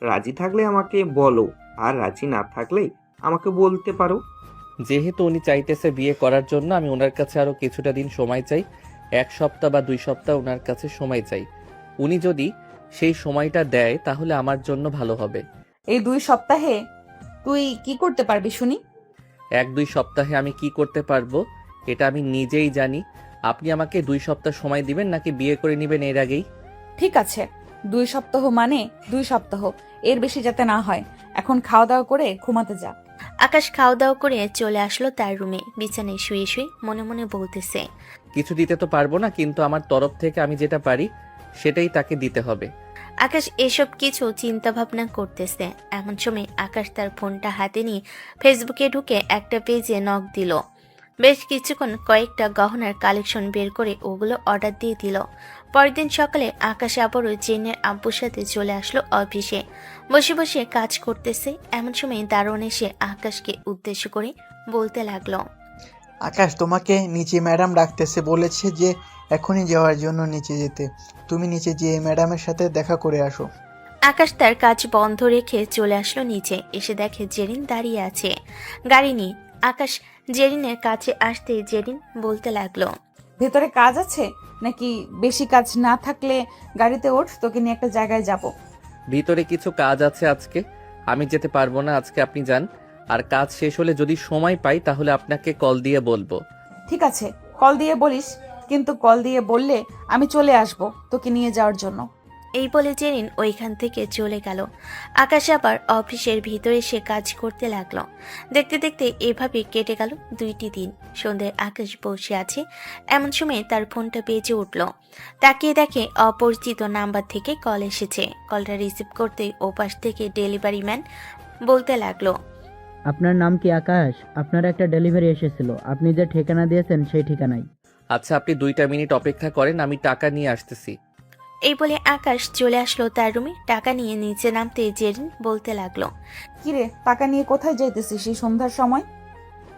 S6: রাজি থাকলে আমাকে বলো, আর রাজি না থাকলে আমাকে বলতে পারো।
S1: যেহেতু উনি চাইতেছে বিয়ে করার জন্য, আমি ওনার কাছে আরও কিছুটা দিন সময় চাই। 1 সপ্তাহ বা 2 সপ্তাহ ওনার কাছে সময় চাই। উনি যদি সেই সময়টা দেয় তাহলে আমার জন্য ভালো হবে।
S5: এই 2 সপ্তাহে তুই কি করতে পারবি শুনি?
S1: 1-2 সপ্তাহে আমি কি করতে পারবো এটা আমি নিজেই জানি। আপনি আমাকে 2 সপ্তাহ সময় দিবেন নাকি বিয়ে করে নেবেন এর আগেই?
S5: ঠিক আছে, 2 সপ্তাহ মানে 2 সপ্তাহ, এর বেশি যাতে না হয়। এখন খাওয়া দাওয়া করে ঘুমাতে যা।
S3: আকাশ খাওয়া দাওয়া করে চলে আসলো তার রুমে। বিছানায় শুয়ে শুয়ে মনে মনে বলতেছে,
S1: কিছু দিতে তো পারবো না, কিন্তু আমার তরফ থেকে আমি যেটা পারি সেটাই তাকে দিতে হবে।
S3: আকাশ এসব কিছু চিন্তা ভাবনা করতেছে। এমন সময় আকাশ তার ফোনটা হাতে নিয়ে ফেসবুকে ঢুকে একটা পেজে নক দিল। বেশ কিছুক্ষণ কয়েকটা গহনার কালেকশন বের করে ওগুলো অর্ডার দিয়ে দিল। পরের দিন সকালে আকাশ আবারও জেনের আব্বুর সাথে চলে আসলো অফিসে। বসে বসে কাজ করতেছে, এমন সময় দারোয়ান এসে আকাশকে উদ্দেশ্য করে বলতে লাগলো,
S15: আকাশ, তোমাকে নিচে ম্যাডাম ডাকতেছে, বলেছে যে এখনই যাওয়ার জন্য নিচে যেতে। তুমি নিচে গিয়ে ম্যাডামের সাথে দেখা করে আসো।
S3: আকাশ তার কাজ বন্ধ রেখে চলে আসলো নিচে। এসে দেখে জেরিন দাঁড়িয়ে আছে গাড়ি নিয়ে। আকাশ জেরিনের কাছে আসতে জেরিন বলতে লাগলো,
S5: ভেতরে কাজ আছে নাকি? বেশি কাজ না থাকলে গাড়িতে ওঠ, তোকে নিয়ে একটা জায়গায় যাব।
S1: ভিতরে কিছু কাজ আছে আজকে, আমি যেতে পারবো না আজকে, আপনি যান। আর কাজ শেষ হলে যদি সময় পাই তাহলে আপনাকে কল দিয়ে বলবো।
S5: ঠিক আছে, কল দিয়ে বলিস, কিন্তু কল দিয়ে বললে আমি চলে আসব তোকে নিয়ে যাওয়ার জন্য।
S3: এই বলে জেরিন ওইখান থেকে চলে গেল। আকাশ আবার অফিসের ভিতরে সে কাজ করতে লাগলো। দেখতে দেখতে এভাবে কেটে গেল 2টি দিন। সন্ধ্যায় আকাশ বসে আছে, এমন সময় তার ফোনটা বেজে উঠল। তাকিয়ে দেখে অপরিচিত নাম্বার থেকে কল এসেছে। কলটা রিসিভ করতেই ওপাশ থেকে ডেলিভারি ম্যান বলতে লাগলো,
S16: আপনার নাম কি? আকাশ, আপনার একটা ডেলিভারি এসেছিল, আপনি যে ঠিকানা দিয়েছেন সেই ঠিকানায়।
S1: আচ্ছা, আপনি 2টা মিনিট অপেক্ষা করেন, আমি টাকা নিয়ে আসতেছি।
S3: এই বলে আকাশ চলে আসলো তার রুমে। টাকা নিয়ে নিচে নামতে জেরিন বলতে লাগলো,
S5: কিরে, টাকা নিয়ে কোথায় যাইতেছিস এই সন্ধ্যার সময়?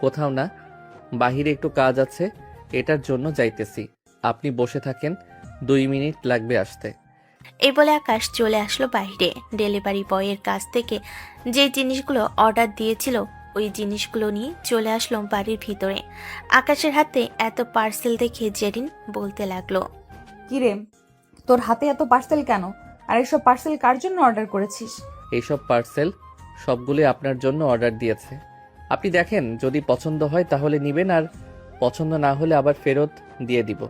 S1: কোথাও না, বাহিরে একটু কাজ আছে, এটার জন্য যাইতেছি। আপনি বসে থাকেন, 2 মিনিট লাগবে আসতে।
S3: এই বলে আকাশ চলে আসলো বাইরে। ডেলিভারি বয়ের কাছ থেকে যে জিনিসগুলো অর্ডার দিয়েছিল ওই জিনিসগুলো নিয়ে চলে আসলো বাড়ির ভিতরে। আকাশের হাতে এত পার্সেল দেখে জেরিন বলতে লাগলো,
S5: কিরে, তোর হাতে এত পার্সেল কেন? আর এসব পার্সেল কার জন্য অর্ডার করেছিস?
S1: এইসব পার্সেল সবগুলোই আপনার জন্য অর্ডার দিয়েছে। আপনি দেখেন, যদি পছন্দ হয় তাহলে নেবেন, আর পছন্দ না হলে আবার ফেরত দিয়ে দিব।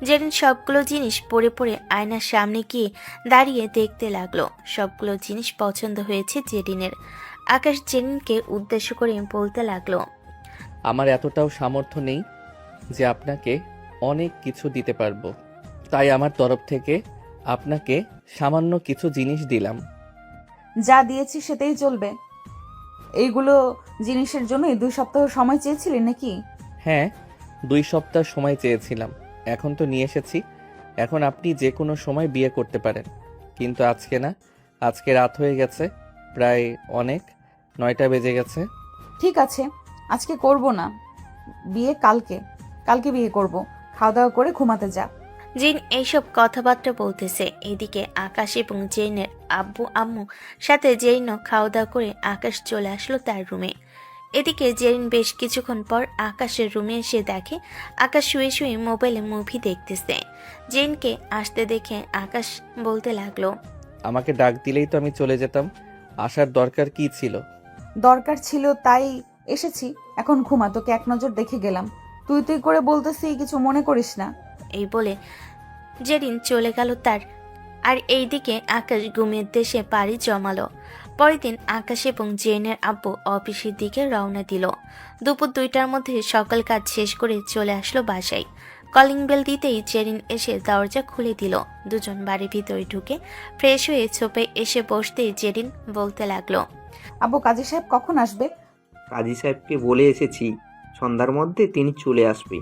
S3: জেরিন সবগুলো জিনিস পরে পরে আয়নার সামনে গিয়ে দাঁড়িয়ে দেখতে লাগলো। সবগুলো জিনিস পছন্দ হয়েছে জেরিনের। আকাশ জেরিনকে উদ্দেশ্য করে বলতে লাগলো,
S1: আমার এতটাও সামর্থ্য নেই যে আপনাকে অনেক কিছু দিতে পারবো, তাই আমার তরফ থেকে আপনাকে সামান্য কিছু জিনিস দিলাম।
S5: যা দিয়েছি সেটাই চলবে। এইগুলো জিনিসের জন্য 2 সপ্তাহ সময় চেয়েছিলি নাকি?
S1: হ্যাঁ, 2 সপ্তাহ সময় চেয়েছিলাম, এখন তো নিয়ে এসেছি। এখন আপনি যে কোনো সময় বিয়ে করতে পারেন, কিন্তু আজকে না। আজকে রাত হয়ে গেছে, প্রায় অনেক, 9টা বেজে গেছে।
S5: ঠিক আছে, আজকে করব না বিয়ে, কালকে বিয়ে করব। খাওয়া দাওয়া করে ঘুমাতে যা।
S3: জিন এইসব কথাবার্তা বলতেছে। এদিকে আকাশ এবং জেনের আব্বু আম্মু সাথে জেরিনও খাওয়া দাওয়া করে আকাশ চলে আসলো তার রুমে। এদিকে জেরিন বেশ কিছুক্ষণ পর আকাশের রুমে এসে দেখে আকাশ শুয়ে শুয়ে মোবাইলে মুভি দেখতেছে। জেরিনকে আসতে দেখে আকাশ বলতে লাগলো,
S1: আমাকে ডাক দিলেই তো আমি চলে যেতাম, আসার দরকার কি ছিল?
S5: দরকার ছিল তাই এসেছি। এখন ঘুমা, তোকে এক নজর দেখে গেলাম। তুই করে বলতেছি, কিছু মনে করিস না।
S3: এই বলে জেরিন চলে গেল তার। আর এইদিকে আকাশ ঘুমের দেশে পাড়ি জমালো। পরের দিন আকাশ এবং জেনের আব্বু অফিসের দিকে রওনা দিল। দুপুর 2টার মধ্যে সকল কাজ শেষ করে চলে আসলো বাসায়। কলিং বেল দিতেই জেরিন এসে দরজা খুলে দিল। দুজন বাড়ির ভিতরে ঢুকে ফ্রেশ হয়ে ছোপে এসে বসতেই জেরিন বলতে লাগলো,
S5: আব্বু, কাজী সাহেব কখন আসবে?
S6: কাজী সাহেবকে বলে এসেছি সন্ধ্যার মধ্যে তিনি চলে আসবে।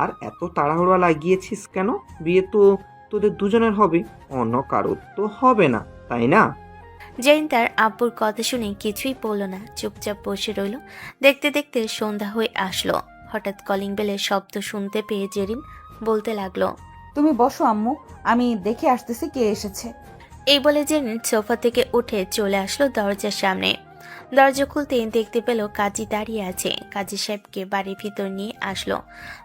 S6: আর এত তাড়াহুড়া লাগিয়েছিস কেন? বিয়ে তো তোদের দুজনের হবে, অন্য কারোর তো হবে না, তাই না?
S3: জেরিন তার আব্বুর কথা শুনে কিছুই বলল না, চুপচাপ বসে রইল। দেখতে দেখতে সন্ধ্যা হয়ে আসলো। হঠাৎ কলিং বেলের শব্দ শুনতে পেয়ে জেরিন বলতে লাগলো,
S5: তুমি বসো আম্মু, আমি দেখে আসতেছি কে এসেছে।
S3: এই বলে জেরিন সোফা থেকে উঠে চলে আসলো দরজার সামনে। দরজা খুলতে দেখতে পেল কাজী দাঁড়িয়ে আছে। কাজী সাহেবকে বাড়ির ভিতর নিয়ে আসলো।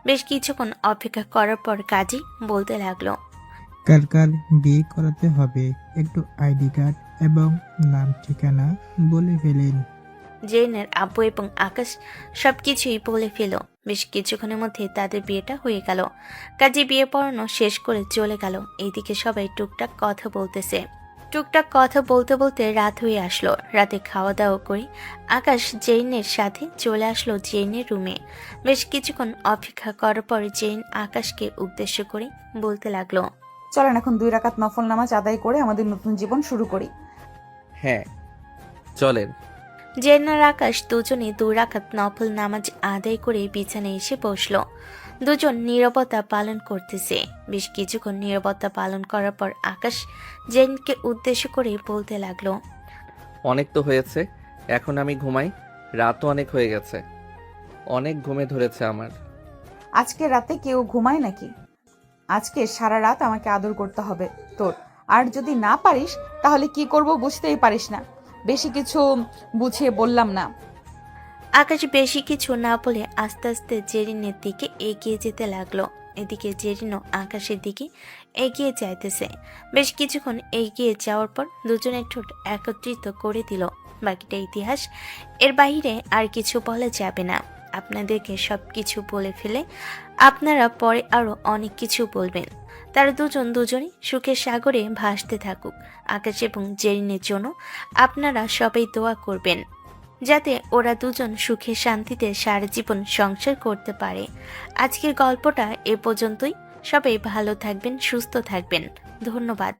S3: বেশ কিছুক্ষণ অপেক্ষা করার পর কাজী বলতে লাগলো,
S17: কার বিয়ে করাতে হবে, একটু আইডি কার্ড এবং নাম ঠিকানা বলে ফেলেন।
S3: জেরিনের আব্বু এবং আকাশ সবকিছুই বলে ফেল। বেশ কিছুক্ষণের মধ্যে তাদের বিয়েটা হয়ে গেল। কাজী বিয়ে পড়ানো শেষ করে চলে গেল। এইদিকে সবাই টুকটাক কথা বলতেছে। টুকটাক কথা বলতে বলতে রাত হয়ে আসলো। রাতে খাওয়া দাওয়া করে আকাশ জেরিনের সাথে চলে আসলো জেরিনের রুমে। বেশ কিছুক্ষণ অপেক্ষা করার পর জেরিন আকাশকে উদ্দেশ্য করে বলতে লাগলো,
S5: চলেন এখন 2 রাকাত নফল নামাজ আদায় করে আমাদের নতুন জীবন শুরু করি।
S1: হ্যাঁ, চলেন।
S3: জেরিন আর আকাশ দুজনে 2 রাকাত নফল নামাজ আদায় করে বিছানায় এসে বসলো। দুজন নীরবতা পালন করতেছে। বেশ কিছুক্ষণ নীরবতা পালন করার পর আকাশ জেরিনকে উদ্দেশ্য করে বলতে লাগলো,
S1: অনেক তো হয়েছে, এখন আমি ঘুমাই, রাতও অনেক হয়ে গেছে, অনেক ঘুমে ধরেছে আমার।
S5: আজকে রাতে কেউ ঘুমায় নাকি? আজকে সারা রাত আমাকে আদর করতে হবে তোর। আর যদি না পারিস তাহলে কি করব বুঝতেই পারিস না। বেশি কিছু বুঝিয়ে বললাম না।
S3: আকাশ বেশি কিছু না বলে আস্তে আস্তে জেরিনের দিকে এগিয়ে যেতে লাগলো। এদিকে জেরিনও আকাশের দিকে এগিয়ে যাইতেছে। বেশ কিছুক্ষণ এগিয়ে যাওয়ার পর দুজনের ঠোঁট একত্রিত করে দিল। বাকিটা ইতিহাস, এর বাইরে আর কিছু বলা যাবে না। আপনাদেরকে সব কিছু বলে ফেলে আপনারা পরে আরো অনেক কিছু বলবেন। তারা দুজনই সুখের সাগরে ভাসতে থাকুক। আকাশ এবং জেরিনের জন্য আপনারা সবাই দোয়া করবেন, যাতে ওরা দুজন সুখে শান্তিতে সারা জীবন সংসার করতে পারে। আজকের গল্পটা এ পর্যন্তই। সবাই ভালো থাকবেন, সুস্থ থাকবেন। ধন্যবাদ।